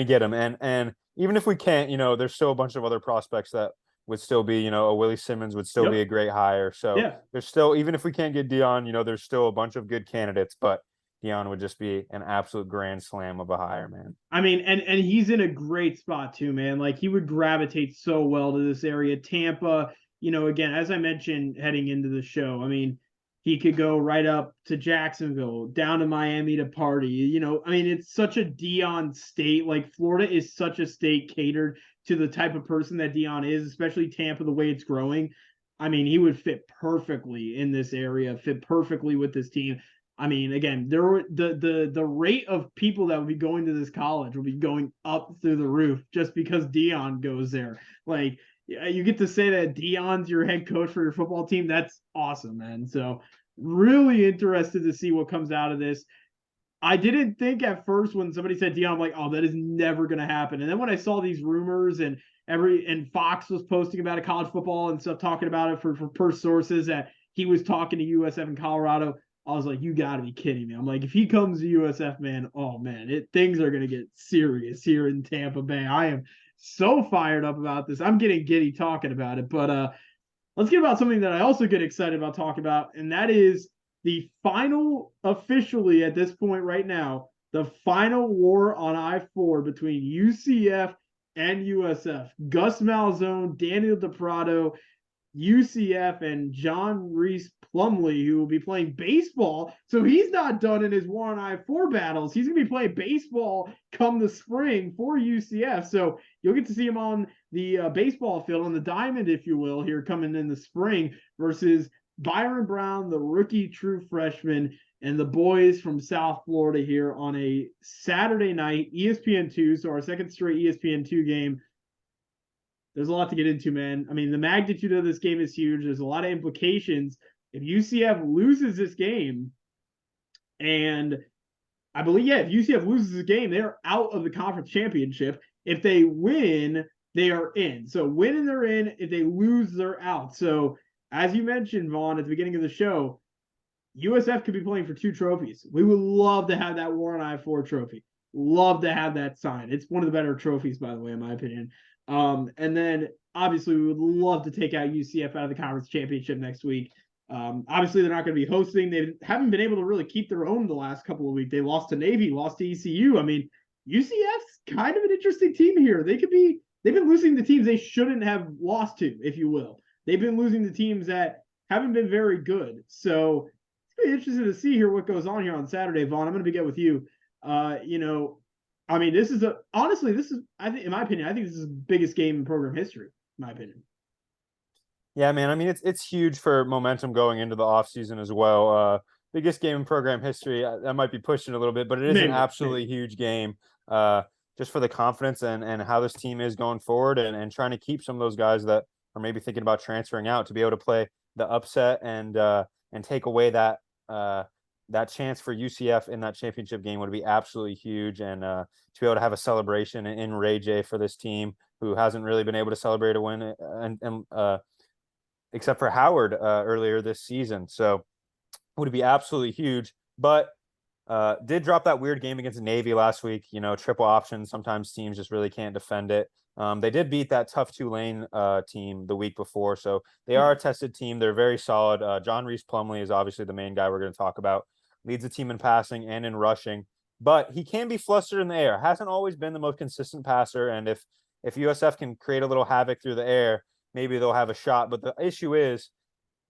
get him? And even if we can't, there's still a bunch of other prospects that would still be, a Willie Simmons would still be a yep, great hire. So yeah. there's still, even if we can't get Dion, there's still a bunch of good candidates, but Dion would just be an absolute grand slam of a hire, man. I mean, and he's in a great spot too, man. Like he would gravitate so well to this area. Tampa, again, as I mentioned heading into the show, I mean, he could go right up to Jacksonville, down to Miami to party. I mean, it's such a Dion state. Like Florida is such a state catered to the type of person that Dion is, especially Tampa, the way it's growing. I mean, he would fit perfectly in this area, fit perfectly with this team. I mean, again, there were the rate of people that would be going to this college will be going up through the roof just because Dion goes there. Like you get to say that Dion's your head coach for your football team. That's awesome, man. So really interested to see what comes out of this. I didn't think at first when somebody said Dion, I'm like, oh, that is never going to happen. And then when I saw these rumors and Fox was posting about it, college football and stuff, talking about it for purse sources that he was talking to USF in Colorado, I was like, you got to be kidding me. I'm like, if he comes to USF, man, oh man, things are going to get serious here in Tampa Bay. I am so fired up about this. I'm getting giddy talking about it. But let's get about something that I also get excited about talking about, and that is the final, officially at this point right now, the final war on I-4 between UCF and USF. Gus Malzone, Daniel DePrado, UCF, and John Reese Plumley, who will be playing baseball. So he's not done in his war on I-4 battles. He's going to be playing baseball come the spring for UCF. So you'll get to see him on the baseball field, on the diamond, if you will, here coming in the spring versus Byron Brown, the rookie true freshman, and the boys from South Florida here on a Saturday night, ESPN2. So our second straight ESPN2 game. There's a lot to get into, man. I mean, the magnitude of this game is huge. There's a lot of implications. If UCF loses this game, and I believe, yeah, if UCF loses the game, they're out of the conference championship. If they win, they are in. So winning, they're in. If they lose, they're out. So as you mentioned, Vaughn, at the beginning of the show, USF could be playing for 2 trophies. We would love to have that War on I-4 trophy. Love to have that signed. It's one of the better trophies, by the way, in my opinion. And then obviously we would love to take out UCF out of the conference championship next week. Obviously they're not going to be hosting. They haven't been able to really keep their own the last couple of weeks. They lost to Navy, lost to ECU. I mean, UCF's kind of an interesting team here. They've been losing the teams they shouldn't have lost to, if you will. They've been losing the teams that haven't been very good. So it's really interesting to see here what goes on here on Saturday, Vaughn. I'm going to begin with you. I mean, this is I think, in my opinion, I think this is the biggest game in program history, in my opinion. Yeah, man. I mean, it's huge for momentum going into the offseason as well. Biggest game in program history. That might be pushing a little bit, but it is an absolutely huge game. Just for the confidence and how this team is going forward and trying to keep some of those guys that are maybe thinking about transferring out to be able to play the upset and take away that that chance for UCF in that championship game would be absolutely huge. And to be able to have a celebration in Ray J for this team who hasn't really been able to celebrate a win and except for Howard earlier this season. So it would be absolutely huge. But did drop that weird game against Navy last week. Triple option. Sometimes teams just really can't defend it. They did beat that tough Tulane team the week before. So they are a tested team. They're very solid. John Reese Plumley is obviously the main guy we're going to talk about. Leads the team in passing and in rushing. But he can be flustered in the air. Hasn't always been the most consistent passer. And if USF can create a little havoc through the air, maybe they'll have a shot. But the issue is,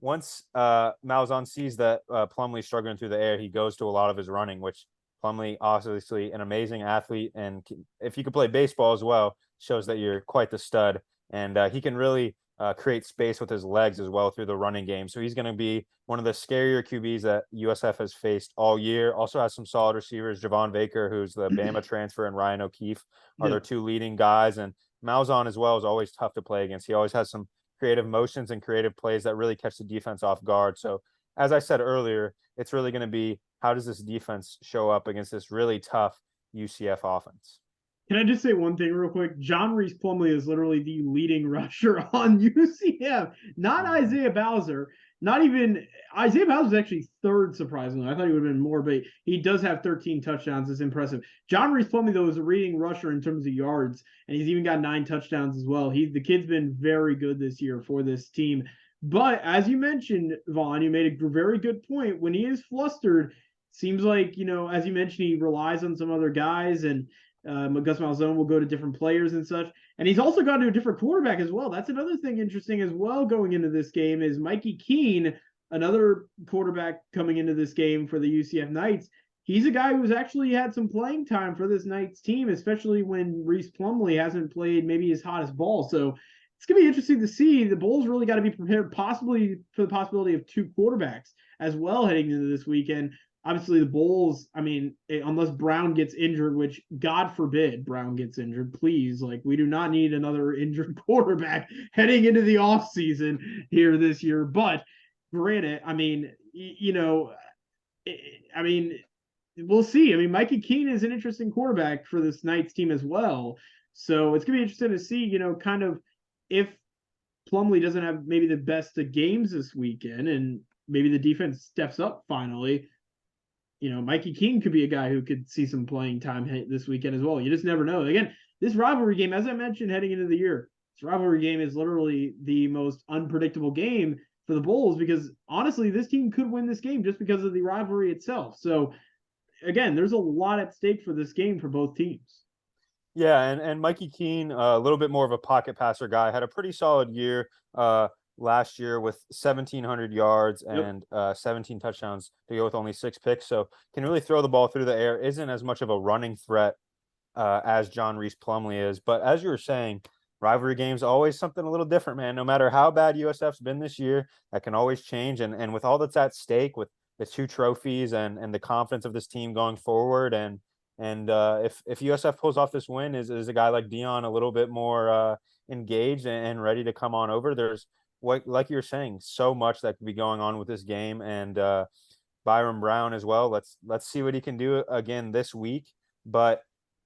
once Malzahn sees that Plumlee's struggling through the air, he goes to a lot of his running, which Plumlee, obviously an amazing athlete. And if you could play baseball as well, shows that you're quite the stud. And he can really create space with his legs as well through the running game. So he's going to be one of the scarier QBs that USF has faced all year. Also has some solid receivers. Javon Baker, who's the Bama transfer, and Ryan O'Keefe are their 2 leading guys. And Malzahn as well is always tough to play against. He always has some creative motions and creative plays that really catch the defense off guard. So as I said earlier, it's really going to be how does this defense show up against this really tough UCF offense. Can I just say one thing real quick? John Reese Plumlee is literally the leading rusher on UCF, not Isaiah Bowser. Not even Isaiah Bowser is actually third, surprisingly. I thought he would have been more, but he does have 13 touchdowns. It's impressive. John Reese Plumlee, though, is a leading rusher in terms of yards, and he's even got 9 touchdowns as well. The kid's been very good this year for this team. But as you mentioned, Vaughn, you made a very good point. When he is flustered, seems like, as you mentioned, he relies on some other guys, and Gus Malzahn will go to different players and such. And he's also gone to a different quarterback as well. That's another thing interesting as well going into this game is Mikey Keene, another quarterback coming into this game for the UCF Knights. He's a guy who's actually had some playing time for this Knights team, especially when Reese Plumlee hasn't played maybe his hottest ball. So it's going to be interesting to see. The Bulls really got to be prepared possibly for the possibility of 2 quarterbacks as well heading into this weekend. Obviously, the Bulls, unless Brown gets injured, which God forbid Brown gets injured, please. We do not need another injured quarterback heading into the offseason here this year. But granted, we'll see. Mikey Keene is an interesting quarterback for this Knights team as well. So it's going to be interesting to see, kind of if Plumlee doesn't have maybe the best of games this weekend and maybe the defense steps up finally. Mikey King could be a guy who could see some playing time this weekend as well. You just never know. Again, this rivalry game, as I mentioned heading into the year, this rivalry game is literally the most unpredictable game for the Bulls because honestly, this team could win this game just because of the rivalry itself. So again, there's a lot at stake for this game for both teams. Yeah, and Mikey Keene, a little bit more of a pocket passer guy, had a pretty solid year last year with 1,700 yards and 17 touchdowns to go with only 6 picks. So can really throw the ball through the air. Isn't as much of a running threat as John Reese Plumlee is. But as you were saying, rivalry games always something a little different, man. No matter how bad USF's been this year, that can always change. And with all that's at stake with the 2 trophies and the confidence of this team going forward and if USF pulls off this win, is a guy like Dion a little bit more engaged and ready to come on over? There's like you're saying, so much that could be going on with this game, and Byron Brown as well. Let's see what he can do again this week. But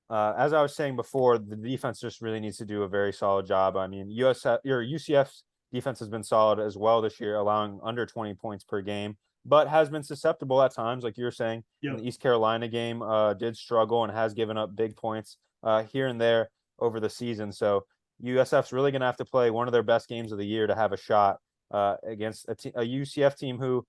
as I was saying before, the defense just really needs to do a very solid job. UCF's defense has been solid as well this year, allowing under 20 points per game, but has been susceptible at times, like you were saying. Yep. In the East Carolina game, did struggle and has given up big points here and there over the season. So USF's really going to have to play one of their best games of the year to have a shot against a UCF team who,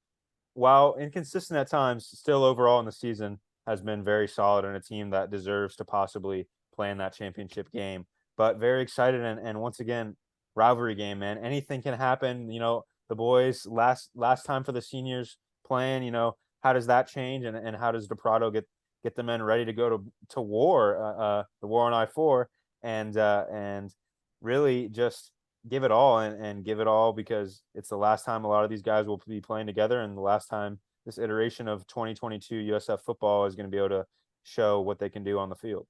while inconsistent at times, still overall in the season has been very solid and a team that deserves to possibly play in that championship game. But very excited and once again, rivalry game, man. Anything can happen. The boys last time for the seniors playing, how does that change and how does DePrado get the men ready to go to war, the war on I-4 and really just give it all and give it all because it's the last time a lot of these guys will be playing together and the last time this iteration of 2022 USF football is going to be able to show what they can do on the field.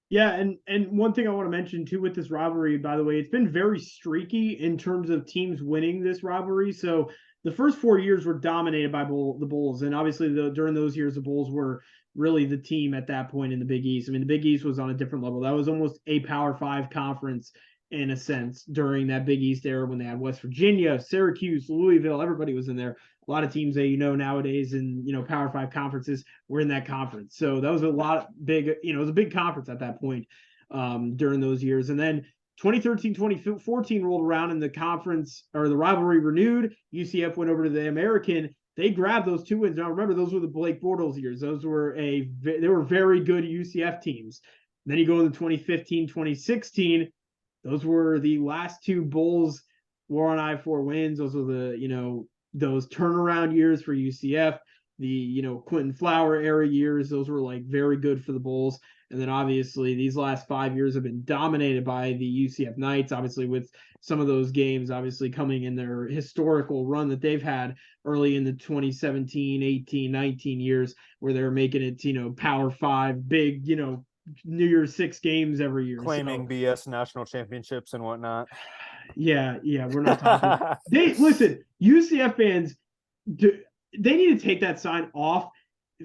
Yeah, and one thing I want to mention too with this rivalry, by the way, it's been very streaky in terms of teams winning this rivalry. So the first 4 years were dominated by the Bulls, and obviously during those years the Bulls were really the team at that point in the Big East. The Big East was on a different level. That was almost a Power 5 conference in a sense during that Big East era when they had West Virginia, Syracuse, Louisville, everybody was in there. A lot of teams that nowadays in Power 5 conferences were in that conference. So that was a lot big, it was a big conference at that point during those years. And then 2013, 2014 rolled around and the conference or the rivalry renewed. UCF went over to the American. They grabbed those 2 wins. Now remember, those were the Blake Bortles years. Those were they were very good UCF teams. And then you go into 2015, 2016. Those were the last 2 Bulls War on I-4 wins. Those were the, those turnaround years for UCF, the, Quentin Flower era years. Those were very good for the Bulls. And then obviously these last 5 years have been dominated by the UCF Knights, obviously with some of those games obviously coming in their historical run that they've had early in the 2017, 18, 19 years where they're making it, Power 5, big, New Year's 6 games every year. Claiming BS national championships and whatnot. Yeah, we're not talking. Listen, UCF fans, they need to take that sign off.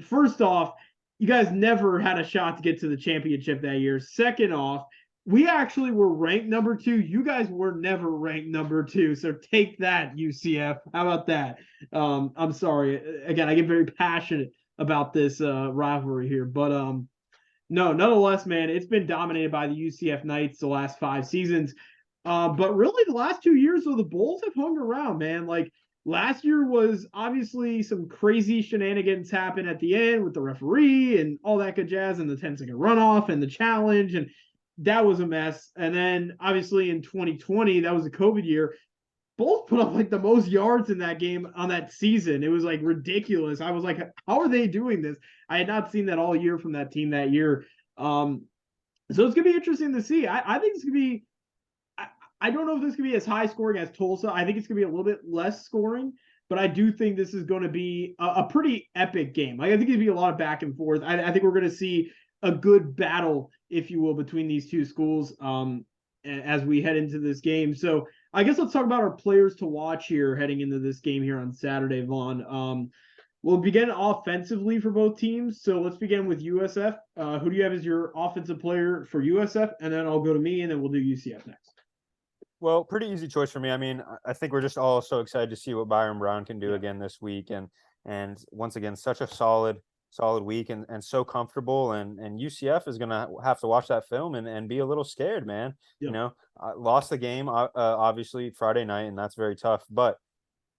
First off, you guys never had a shot to get to the championship that year. Second off, we actually were ranked number 2. You guys were never ranked number 2. So take that, UCF. How about that? I'm sorry. Again, I get very passionate about this rivalry here, but no, nonetheless, man, it's been dominated by the UCF Knights the last 5 seasons. But really, the last 2 years, though, the Bulls have hung around, man. Like last year was obviously some crazy shenanigans happen at the end with the referee and all that good jazz, and the 10-second runoff and the challenge, and that was a mess. And then obviously in 2020, that was a COVID year. Bulls put up like the most yards in that game on that season. It was like ridiculous. I was like, how are they doing this? I had not seen that all year from that team that year. So it's gonna be interesting to see. I think it's gonna be. I don't know if this could be as high scoring as Tulsa. I think it's gonna be a little bit less scoring, but I do think this is going to be a pretty epic game. Like, I think it's gonna be a lot of back and forth. I think we're gonna see a good battle, if you will, between these two schools as we head into this game. So I guess let's talk about our players to watch here heading into this game here on Saturday, Vaughn. We'll begin offensively for both teams. So let's begin with USF. Who do you have as your offensive player for USF? And then I'll go to me, and then we'll do UCF next. Well, pretty easy choice for me. I mean, I think we're just all so excited to see what Byron Brown can do again this week, and once again, such a solid week and so comfortable. And UCF is gonna have to watch that film and be a little scared, man. Yeah. You know, lost the game obviously Friday night, and that's very tough. But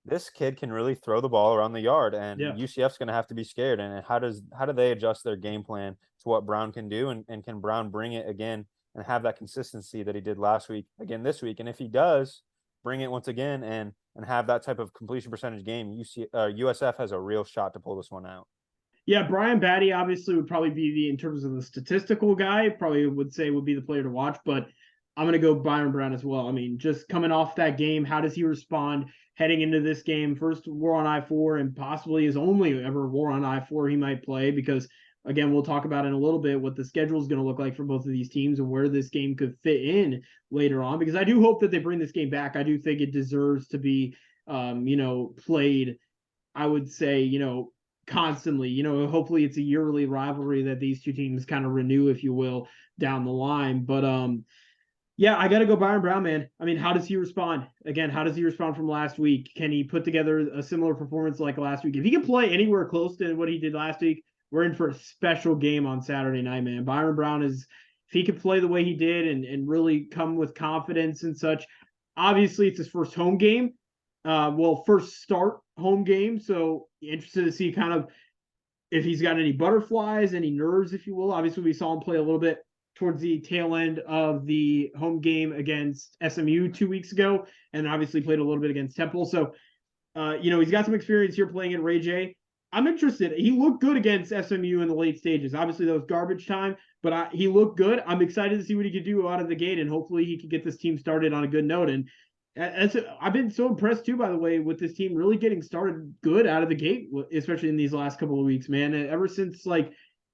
this kid can really throw the ball around the yard, and UCF's going to have to be scared. And how do they adjust their game plan to what Brown can do, and can Brown bring it again and have that consistency that he did last week again this week? And if he does bring it once again and have that type of completion percentage game, USF has a real shot to pull this one out. Yeah, Brian Batty obviously would probably be in terms of the statistical guy, probably would be the player to watch, but I'm going to go Byron Brown as well. I mean, just coming off that game, how does he respond heading into this game? First war on I-4, and possibly his only ever war on I-4 he might play, because again, we'll talk about in a little bit what the schedule is going to look like for both of these teams and where this game could fit in later on, because I do hope that they bring this game back. I do think it deserves to be, played, I would say, constantly. Hopefully it's a yearly rivalry that these two teams kind of renew, if you will, down the line. But yeah, I got to go Byron Brown, man. I mean, how does he respond? Again, how does he respond from last week? Can he put together a similar performance like last week? If he can play anywhere close to what he did last week, we're in for a special game on Saturday night, man. Byron Brown if he could play the way he did and really come with confidence and such. Obviously, it's his first home game. First start home game. So interested to see kind of if he's got any butterflies, any nerves, if you will. Obviously, we saw him play a little bit towards the tail end of the home game against SMU 2 weeks ago, and obviously played a little bit against Temple. So, he's got some experience here playing at Ray J. I'm interested. He looked good against SMU in the late stages. Obviously, that was garbage time, but he looked good. I'm excited to see what he could do out of the gate, and hopefully he can get this team started on a good note. And I've been so impressed, too, by the way, with this team really getting started good out of the gate, especially in these last couple of weeks, man. Ever since,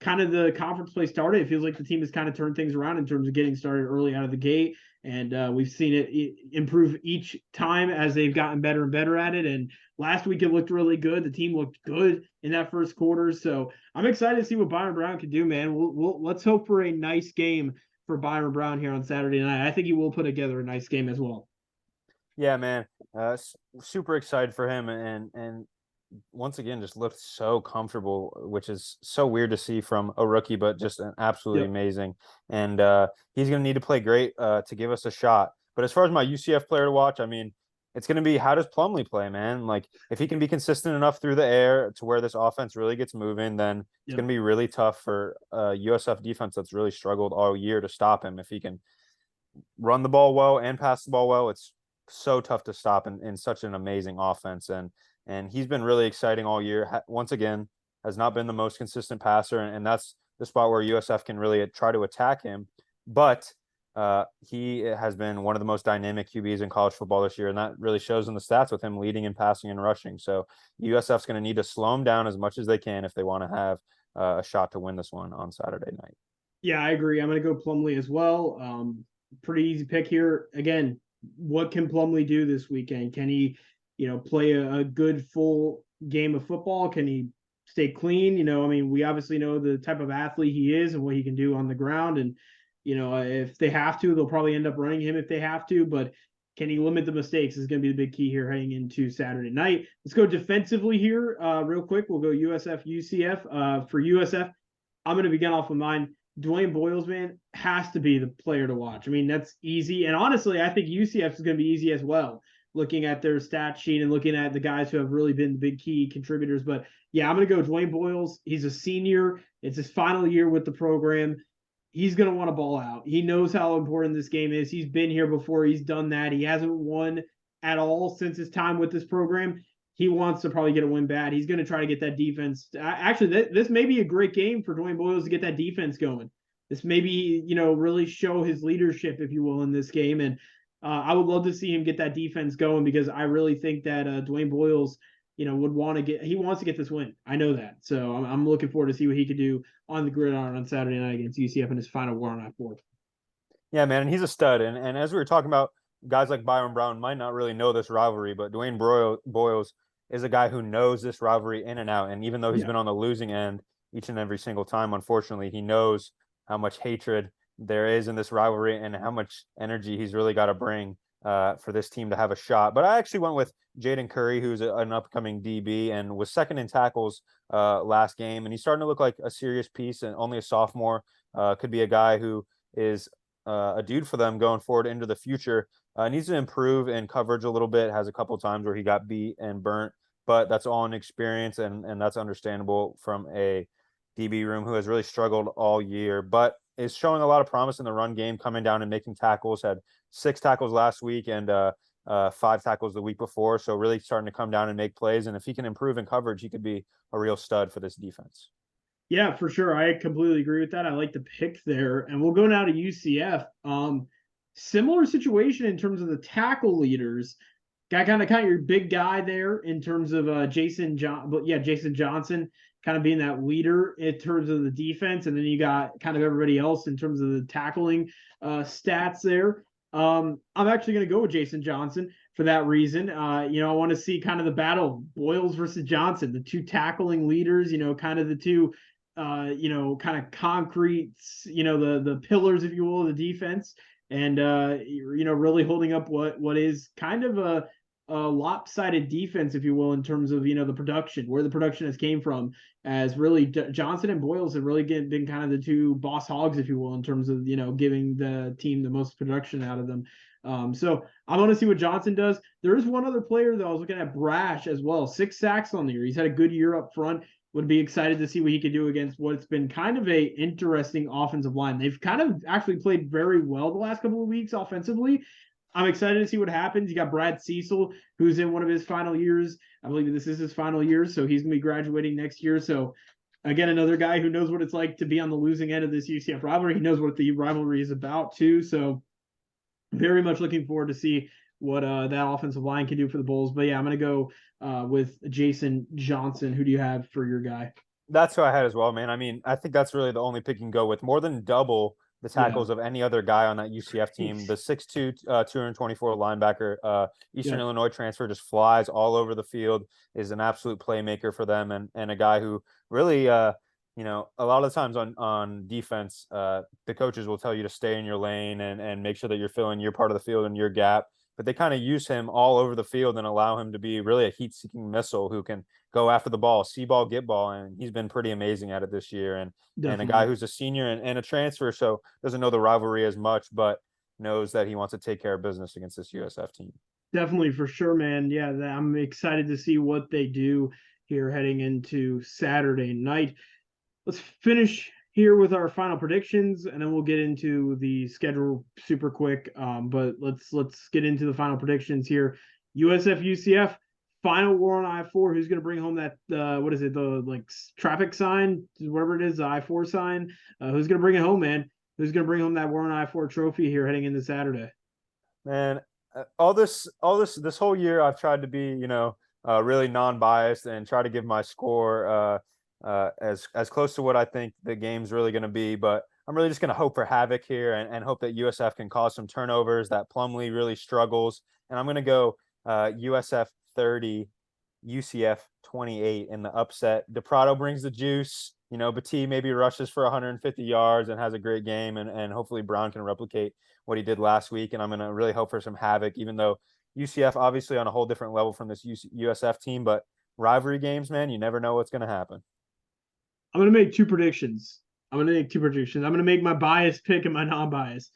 kind of the conference play started, it feels like the team has kind of turned things around in terms of getting started early out of the gate, and we've seen it improve each time as they've gotten better and better at it. And last week it looked really good. The team looked good in that first quarter, so I'm excited to see what Byron Brown can do, man. Let's hope for a nice game for Byron Brown here on Saturday night. I think he will put together a nice game as well. Yeah, man, super excited for him, and once again, just looked so comfortable, which is so weird to see from a rookie, but just an absolutely amazing. And he's going to need to play great to give us a shot. But as far as my UCF player to watch, I mean, it's going to be, how does Plumlee play, man? Like, if he can be consistent enough through the air to where this offense really gets moving, then it's going to be really tough for USF defense that's really struggled all year to stop him. If he can run the ball well and pass the ball well, it's so tough to stop in such an amazing offense. And he's been really exciting all year. Once again, has not been the most consistent passer, and that's the spot where USF can really try to attack him. But he has been one of the most dynamic QBs in college football this year, and that really shows in the stats with him leading in passing and rushing. So USF's going to need to slow him down as much as they can if they want to have a shot to win this one on Saturday night. Yeah, I agree. I'm going to go Plumlee as well. Pretty easy pick here. Again, what can Plumlee do this weekend? Can he play a good full game of football? Can he stay clean? I mean, we obviously know the type of athlete he is and what he can do on the ground. And, if they have to, they'll probably end up running him if they have to. But can he limit the mistakes is going to be the big key here heading into Saturday night. Let's go defensively here real quick. We'll go USF, UCF. For USF, I'm going to begin off of mine. Dwayne Boyles, man, has to be the player to watch. I mean, that's easy. And honestly, I think UCF is going to be easy as well, looking at their stat sheet and looking at the guys who have really been the big key contributors. But yeah, I'm going to go Dwayne Boyles. He's a senior. It's his final year with the program. He's going to want to ball out. He knows how important this game is. He's been here before. He's done that. He hasn't won at all since his time with this program. He wants to probably get a win bad. He's going to try to get that defense. Actually, this may be a great game for Dwayne Boyles to get that defense going. This may be, really show his leadership, if you will, in this game. And I would love to see him get that defense going because I really think that Dwayne Boyles, would want to he wants to get this win. I know that. So I'm looking forward to see what he could do on the gridiron on Saturday night against UCF in his final war on I-4. Yeah, man, and he's a stud. And as we were talking about, guys like Byron Brown might not really know this rivalry, but Dwayne Boyles is a guy who knows this rivalry in and out. And even though he's been on the losing end each and every single time, unfortunately, he knows how much hatred there is in this rivalry and how much energy he's really got to bring for this team to have a shot. But I actually went with Jaden Curry, who's an upcoming DB and was second in tackles last game. And he's starting to look like a serious piece and only a sophomore. Could be a guy who is a dude for them going forward into the future. Needs to improve in coverage a little bit. Has a couple of times where he got beat and burnt, but that's all in experience, and that's understandable from a DB room who has really struggled all year, but is showing a lot of promise in the run game, coming down and making tackles. Had 6 tackles last week and 5 tackles the week before, so really starting to come down and make plays. And if he can improve in coverage, he could be a real stud for this defense. Yeah, for sure. I completely agree with that. I like the pick there. And we'll go now to UCF. Similar situation in terms of the tackle leaders. Got kind of your big guy there in terms of Jason Johnson kind of being that leader in terms of the defense, and then you got kind of everybody else in terms of the tackling stats there. I'm actually going to go with Jason Johnson for that reason. I want to see kind of the battle Boyles versus Johnson, the two tackling leaders. Kind of the two, kind of concrete, the pillars, if you will, of the defense, and really holding up what is kind of a lopsided defense, if you will, in terms of the production, where the production has came from, as really Johnson and Boyles have really been kind of the two boss hogs, if you will, in terms of giving the team the most production out of them. So I want to see what Johnson does. There is one other player that I was looking at, Brash, as well. 6 sacks on the year. He's had a good year up front. Would be excited to see what he could do against what's been kind of a interesting offensive line. They've kind of actually played very well the last couple of weeks offensively. I'm excited to see what happens. You got Brad Cecil, who's in one of his final years. I believe this is his final year, so he's going to be graduating next year. So, again, another guy who knows what it's like to be on the losing end of this UCF rivalry. He knows what the rivalry is about, too. So, very much looking forward to see what that offensive line can do for the Bulls. But, yeah, I'm going to go with Jason Johnson. Who do you have for your guy? That's who I had as well, man. I mean, I think that's really the only pick you can go with. More than double the tackles of any other guy on that UCF team. The 6'2", 224 linebacker, Eastern Illinois transfer, just flies all over the field, is an absolute playmaker for them, and a guy who really, a lot of times on defense, the coaches will tell you to stay in your lane and make sure that you're filling your part of the field and your gap. But they kind of use him all over the field and allow him to be really a heat-seeking missile who can go after the ball, see ball, get ball, and he's been pretty amazing at it this year. And a guy who's a senior and a transfer, so doesn't know the rivalry as much, but knows that he wants to take care of business against this USF team. Definitely, for sure, man. Yeah, I'm excited to see what they do here heading into Saturday night. Let's finish here with our final predictions, and then we'll get into the schedule super quick. But let's get into the final predictions here. USF UCF final war on I-4. Who's going to bring home that what is it, the traffic sign, whatever it is, the I-4 sign? Who's going to bring it home, man? Who's going to bring home that war on I-4 trophy here heading into Saturday? Man, this whole year I've tried to be really non-biased and try to give my score as close to what I think the game's really going to be, but I'm really just going to hope for havoc here and hope that USF can cause some turnovers, that Plumlee really struggles, and I'm going to go USF 30, UCF 28 in the upset. DePrado brings the juice. Batie maybe rushes for 150 yards and has a great game, and hopefully Brown can replicate what he did last week. And I'm going to really hope for some havoc, even though UCF obviously on a whole different level from this USF team, but rivalry games, man, you never know what's going to happen. I'm going to make two predictions. I'm going to make my biased pick and my non-biased.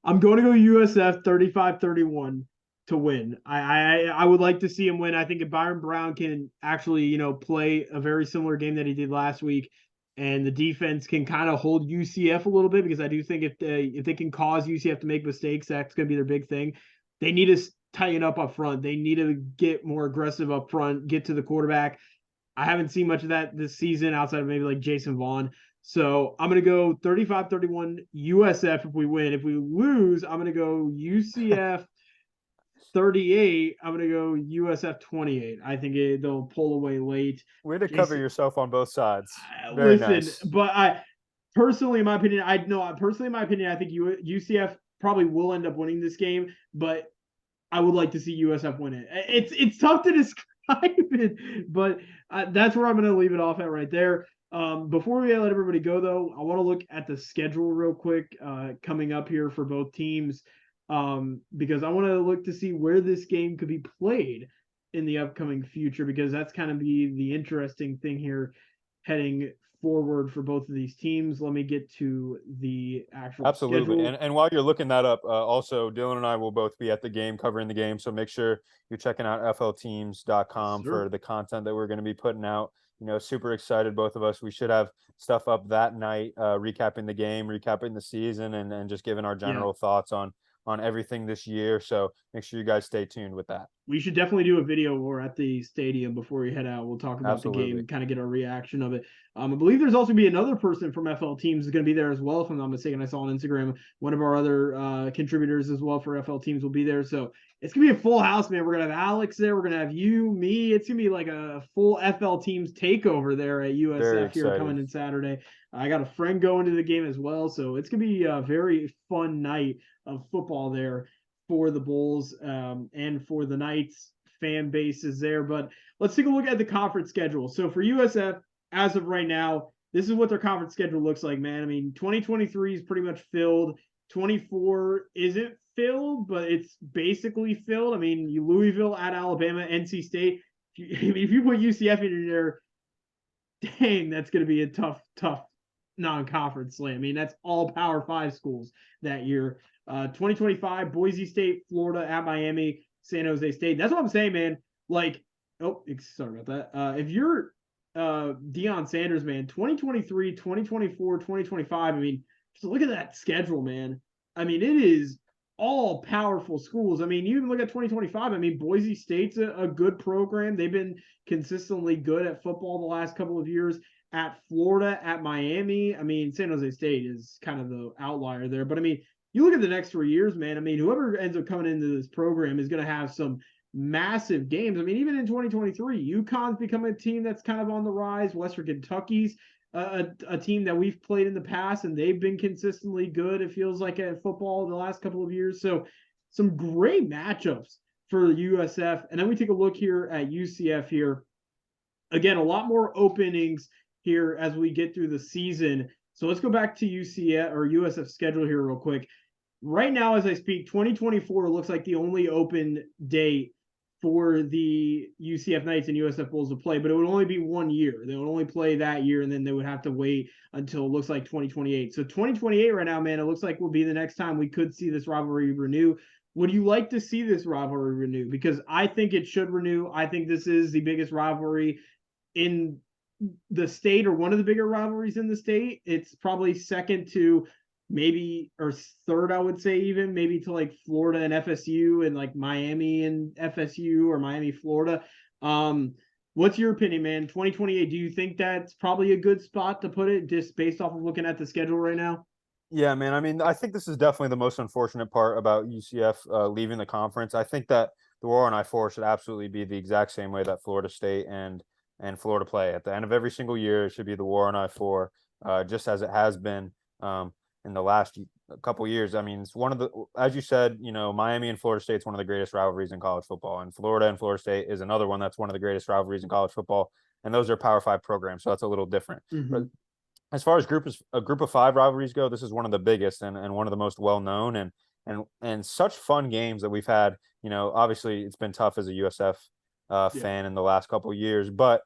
I'm going to go USF 35-31 to win. I would like to see him win. I think if Byron Brown can actually, play a very similar game that he did last week, and the defense can kind of hold UCF a little bit, because I do think if they can cause UCF to make mistakes, that's going to be their big thing. They need to tighten up front. They need to get more aggressive up front, get to the quarterback. I haven't seen much of that this season outside of maybe like Jason Vaughn. So I'm going to go 35-31 USF if we win. If we lose, I'm going to go UCF 38. I'm going to go USF 28. I think they'll pull away late. Way to cover yourself on both sides. Very nice. But personally, in my opinion, I think UCF probably will end up winning this game, but I would like to see USF win it. It's tough to describe it, but that's where I'm going to leave it off at right there. Before we let everybody go, though, I want to look at the schedule real quick coming up here for both teams, because I want to look to see where this game could be played in the upcoming future, because that's kind of the interesting thing here heading forward for both of these teams. Let me get to the actual Absolutely. schedule. And while you're looking that up, also Dylan and I will both be at the game covering the game. So make sure you're checking out flteams.com for the content that we're going to be putting out. Super excited, both of us. We should have stuff up that night, recapping the game, recapping the season, and just giving our general thoughts on everything this year. So make sure you guys stay tuned with that. We should definitely do a video or at the stadium before we head out. We'll talk about the game, kind of get our reaction of it. I believe there's also be another person from FL Teams is going to be there as well, if I'm not mistaken. I saw on Instagram one of our other contributors as well for FL Teams will be there. So it's going to be a full house, man. We're going to have Alex there. We're going to have you, me. It's going to be like a full FL Teams takeover there at USF here coming in Saturday. I got a friend going to the game as well. So it's going to be a very fun night of football there for the Bulls and for the Knights fan bases there. But let's take a look at the conference schedule. So for USF, as of right now, this is what their conference schedule looks like, man. I mean, 2023 is pretty much filled. 24 isn't filled, but it's basically filled. I mean, Louisville at Alabama, NC State. If you put UCF in there, dang, that's going to be a tough non-conference slate. I mean, that's all Power 5 schools that year. 2025, Boise State, Florida at Miami, San Jose State. That's what I'm saying, man. Like, sorry about that. If you're Deion Sanders, man, 2023, 2024, 2025, I mean, just look at that schedule, man. I mean, it is all powerful schools. I mean, you even look at 2025. I mean, Boise State's a good program. They've been consistently good at football the last couple of years. At Florida, at Miami, I mean, San Jose State is kind of the outlier there. But, I mean, you look at the next 3 years, man. I mean, whoever ends up coming into this program is going to have some massive games. I mean, even in 2023, UConn's become a team that's kind of on the rise. Western Kentucky's a team that we've played in the past, and they've been consistently good, it feels like, at football the last couple of years. So some great matchups for USF. And then we take a look here at UCF here. Again, a lot more openings here as we get through the season. So let's go back to UCF or USF schedule here real quick. Right now, as I speak, 2024 looks like the only open date for the UCF Knights and USF Bulls to play, but it would only be 1 year. They would only play that year, and then they would have to wait until it looks like 2028. So 2028 right now, man, it looks like will be the next time we could see this rivalry renew. Would you like to see this rivalry renew? Because I think it should renew. I think this is the biggest rivalry in the state, or one of the bigger rivalries in the state. It's probably second to maybe, or third, I would say, even maybe to like Florida and FSU, and like Miami and FSU, or Miami, Florida. What's your opinion, man? 2028, do you think that's probably a good spot to put it, just based off of looking at the schedule right now? Yeah, man. I mean, I think this is definitely the most unfortunate part about UCF leaving the conference. I think that the war on I-4 should absolutely be the exact same way that Florida State and Florida play. At the end of every single year, it should be the war on I-4, just as it has been in the last a couple years. I mean, it's one of the, as you said, Miami and Florida State's one of the greatest rivalries in college football, and Florida and Florida State is another one that's one of the greatest rivalries in college football. And those are Power Five programs, so that's a little different. But as far as a group of five rivalries go, this is one of the biggest and one of the most well known and such fun games that we've had. Obviously it's been tough as a USF fan in the last couple of years, but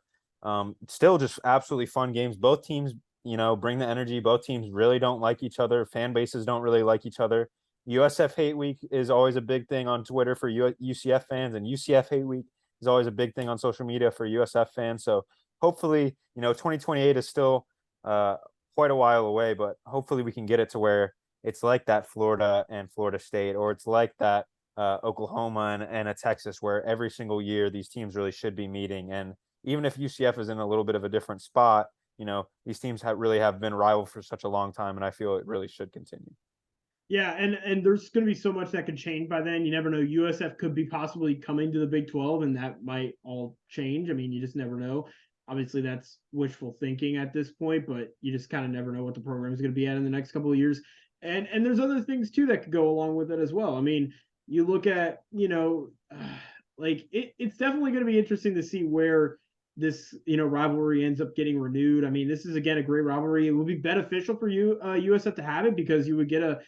still just absolutely fun games. Both teams bring the energy. Both teams really don't like each other. Fan bases don't really like each other. USF Hate Week is always a big thing on Twitter for UCF fans, and UCF Hate Week is always a big thing on social media for USF fans. So hopefully, 2028 is still quite a while away, but hopefully we can get it to where it's like that Florida and Florida State, or it's like that Oklahoma and a Texas, where every single year these teams really should be meeting. And even if UCF is in a little bit of a different spot, these teams really have been rival for such a long time, and I feel it really should continue. Yeah, and there's going to be so much that could change by then. You never know. USF could be possibly coming to the Big 12, and that might all change. I mean, you just never know. Obviously, that's wishful thinking at this point, but you just kind of never know what the program is going to be at in the next couple of years. And there's other things too that could go along with it as well. I mean, you look at it's definitely going to be interesting to see where this rivalry ends up getting renewed. I mean, this is again a great rivalry. It would be beneficial for USF to have it, because you would get a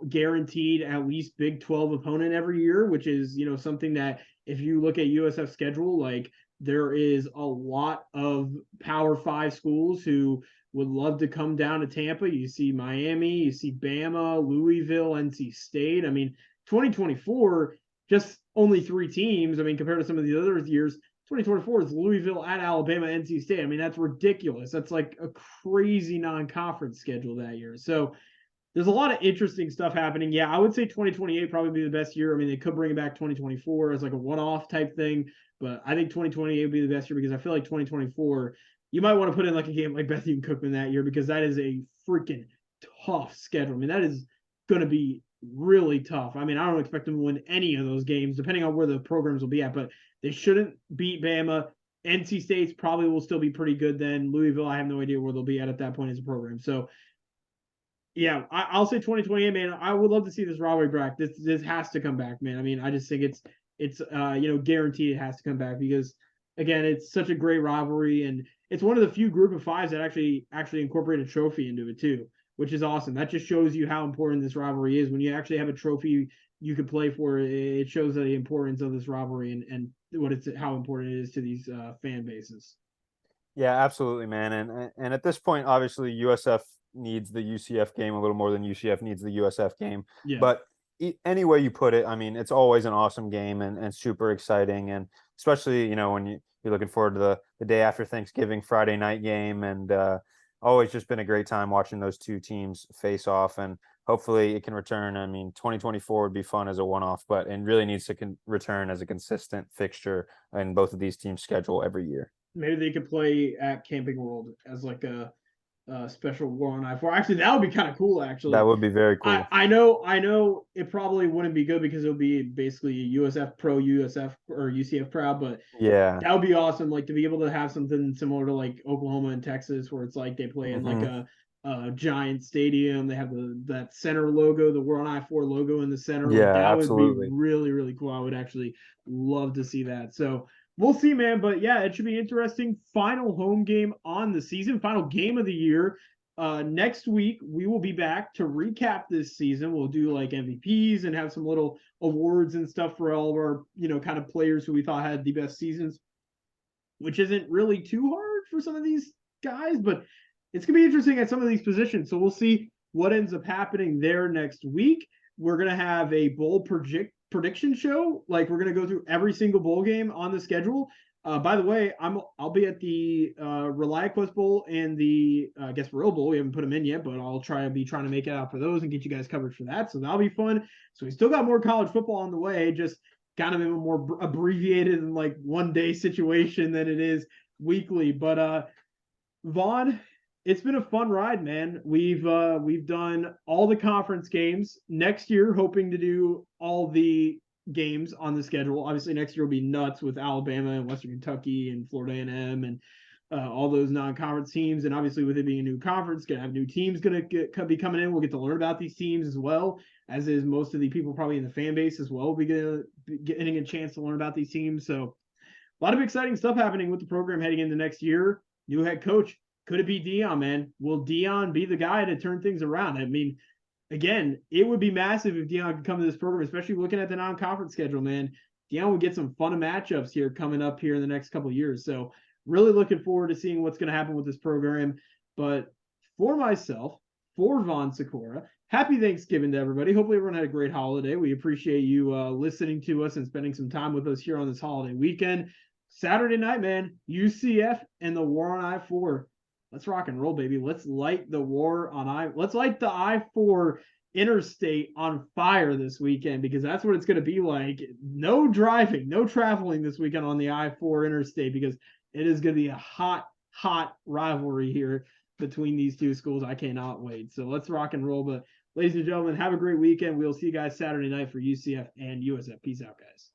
guaranteed at least Big 12 opponent every year, which is something that if you look at USF schedule, like there is a lot of Power 5 schools who would love to come down to Tampa. You see Miami, you see Bama, Louisville, NC State. I mean, 2024, just only 3 teams. I mean, compared to some of the other years, 2024 is Louisville at Alabama, NC State. I mean, that's ridiculous. That's like a crazy non-conference schedule that year. So there's a lot of interesting stuff happening. Yeah, I would say 2028 probably be the best year. I mean, they could bring it back 2024 as like a one-off type thing, but I think 2028 would be the best year, because I feel like 2024, you might want to put in like a game like Bethune Cookman that year, because that is a freaking tough schedule. I mean, that is going to be really tough. I mean, I don't expect them to win any of those games, depending on where the programs will be at, but they shouldn't beat Bama. NC State's probably will still be pretty good then. Louisville, I have no idea where they'll be at that point as a program. So, yeah, I'll say 2028, man. I would love to see this rivalry back. This has to come back, man. I mean, I just think it's guaranteed it has to come back, because again, it's such a great rivalry, and it's one of the few group of fives that actually incorporate a trophy into it too, which is awesome. That just shows you how important this rivalry is. When you actually have a trophy you could play for, it shows the importance of this rivalry and how important it is to these fan bases. Yeah, absolutely, man. And at this point, obviously, USF needs the UCF game a little more than UCF needs the USF game. Yeah. But any way you put it, I mean, it's always an awesome game and super exciting. And especially, when you're looking forward to the day after Thanksgiving Friday night game. And always just been a great time watching those two teams face off. And hopefully it can return. I mean, 2024 would be fun as a one-off, but it really needs to return as a consistent fixture in both of these teams' schedule every year. Maybe they could play at Camping World as like a special war on I-4. Actually, that would be kind of cool. Actually, that would be very cool. I know it probably wouldn't be good, because it would be basically a USF pro USF or UCF crowd, but yeah, that would be awesome. Like to be able to have something similar to like Oklahoma and Texas, where it's like they play in like a giant stadium. They have that center logo, the War on I-4 logo in the center. Yeah, like, that absolutely. would be really, really cool. I would actually love to see that. So we'll see, man. But yeah, it should be interesting. Final home game on the season, final game of the year. Next week, we will be back to recap this season. We'll do like MVPs and have some little awards and stuff for all of our, kind of players who we thought had the best seasons, which isn't really too hard for some of these guys, but it's going to be interesting at some of these positions. So we'll see what ends up happening there next week. We're going to have a bowl prediction show. Like, we're going to go through every single bowl game on the schedule. By the way, I'll be at the ReliaQuest Bowl and the Real Bowl. We haven't put them in yet, but I'll trying to make it out for those and get you guys coverage for that. So that'll be fun. So we still got more college football on the way, just kind of in a more abbreviated and like one day situation than it is weekly. But Vaughn, it's been a fun ride, man. We've done all the conference games. Next year, hoping to do all the games on the schedule. Obviously, next year will be nuts with Alabama and Western Kentucky and Florida A&M and all those non-conference teams. And obviously with it being a new conference, going to have new teams going to be coming in. We'll get to learn about these teams as well, as is most of the people probably in the fan base as well. We'll be getting a chance to learn about these teams. So a lot of exciting stuff happening with the program heading into next year. New head coach. Could it be Dion, man? Will Dion be the guy to turn things around? I mean, again, it would be massive if Dion could come to this program, especially looking at the non-conference schedule, man. Dion would get some fun matchups here coming up here in the next couple of years. So really looking forward to seeing what's going to happen with this program. But for myself, for Vaughn Sykora, happy Thanksgiving to everybody. Hopefully everyone had a great holiday. We appreciate you listening to us and spending some time with us here on this holiday weekend. Saturday night, man, UCF and the war on I-4. Let's rock and roll, baby. Let's light the let's light the I-4 interstate on fire this weekend, because that's what it's going to be like. No driving, no traveling this weekend on the I-4 interstate, because it is going to be a hot rivalry here between these two schools. I cannot wait. So let's rock and roll. But ladies and gentlemen, have a great weekend. We'll see you guys Saturday night for UCF and USF. Peace out, guys.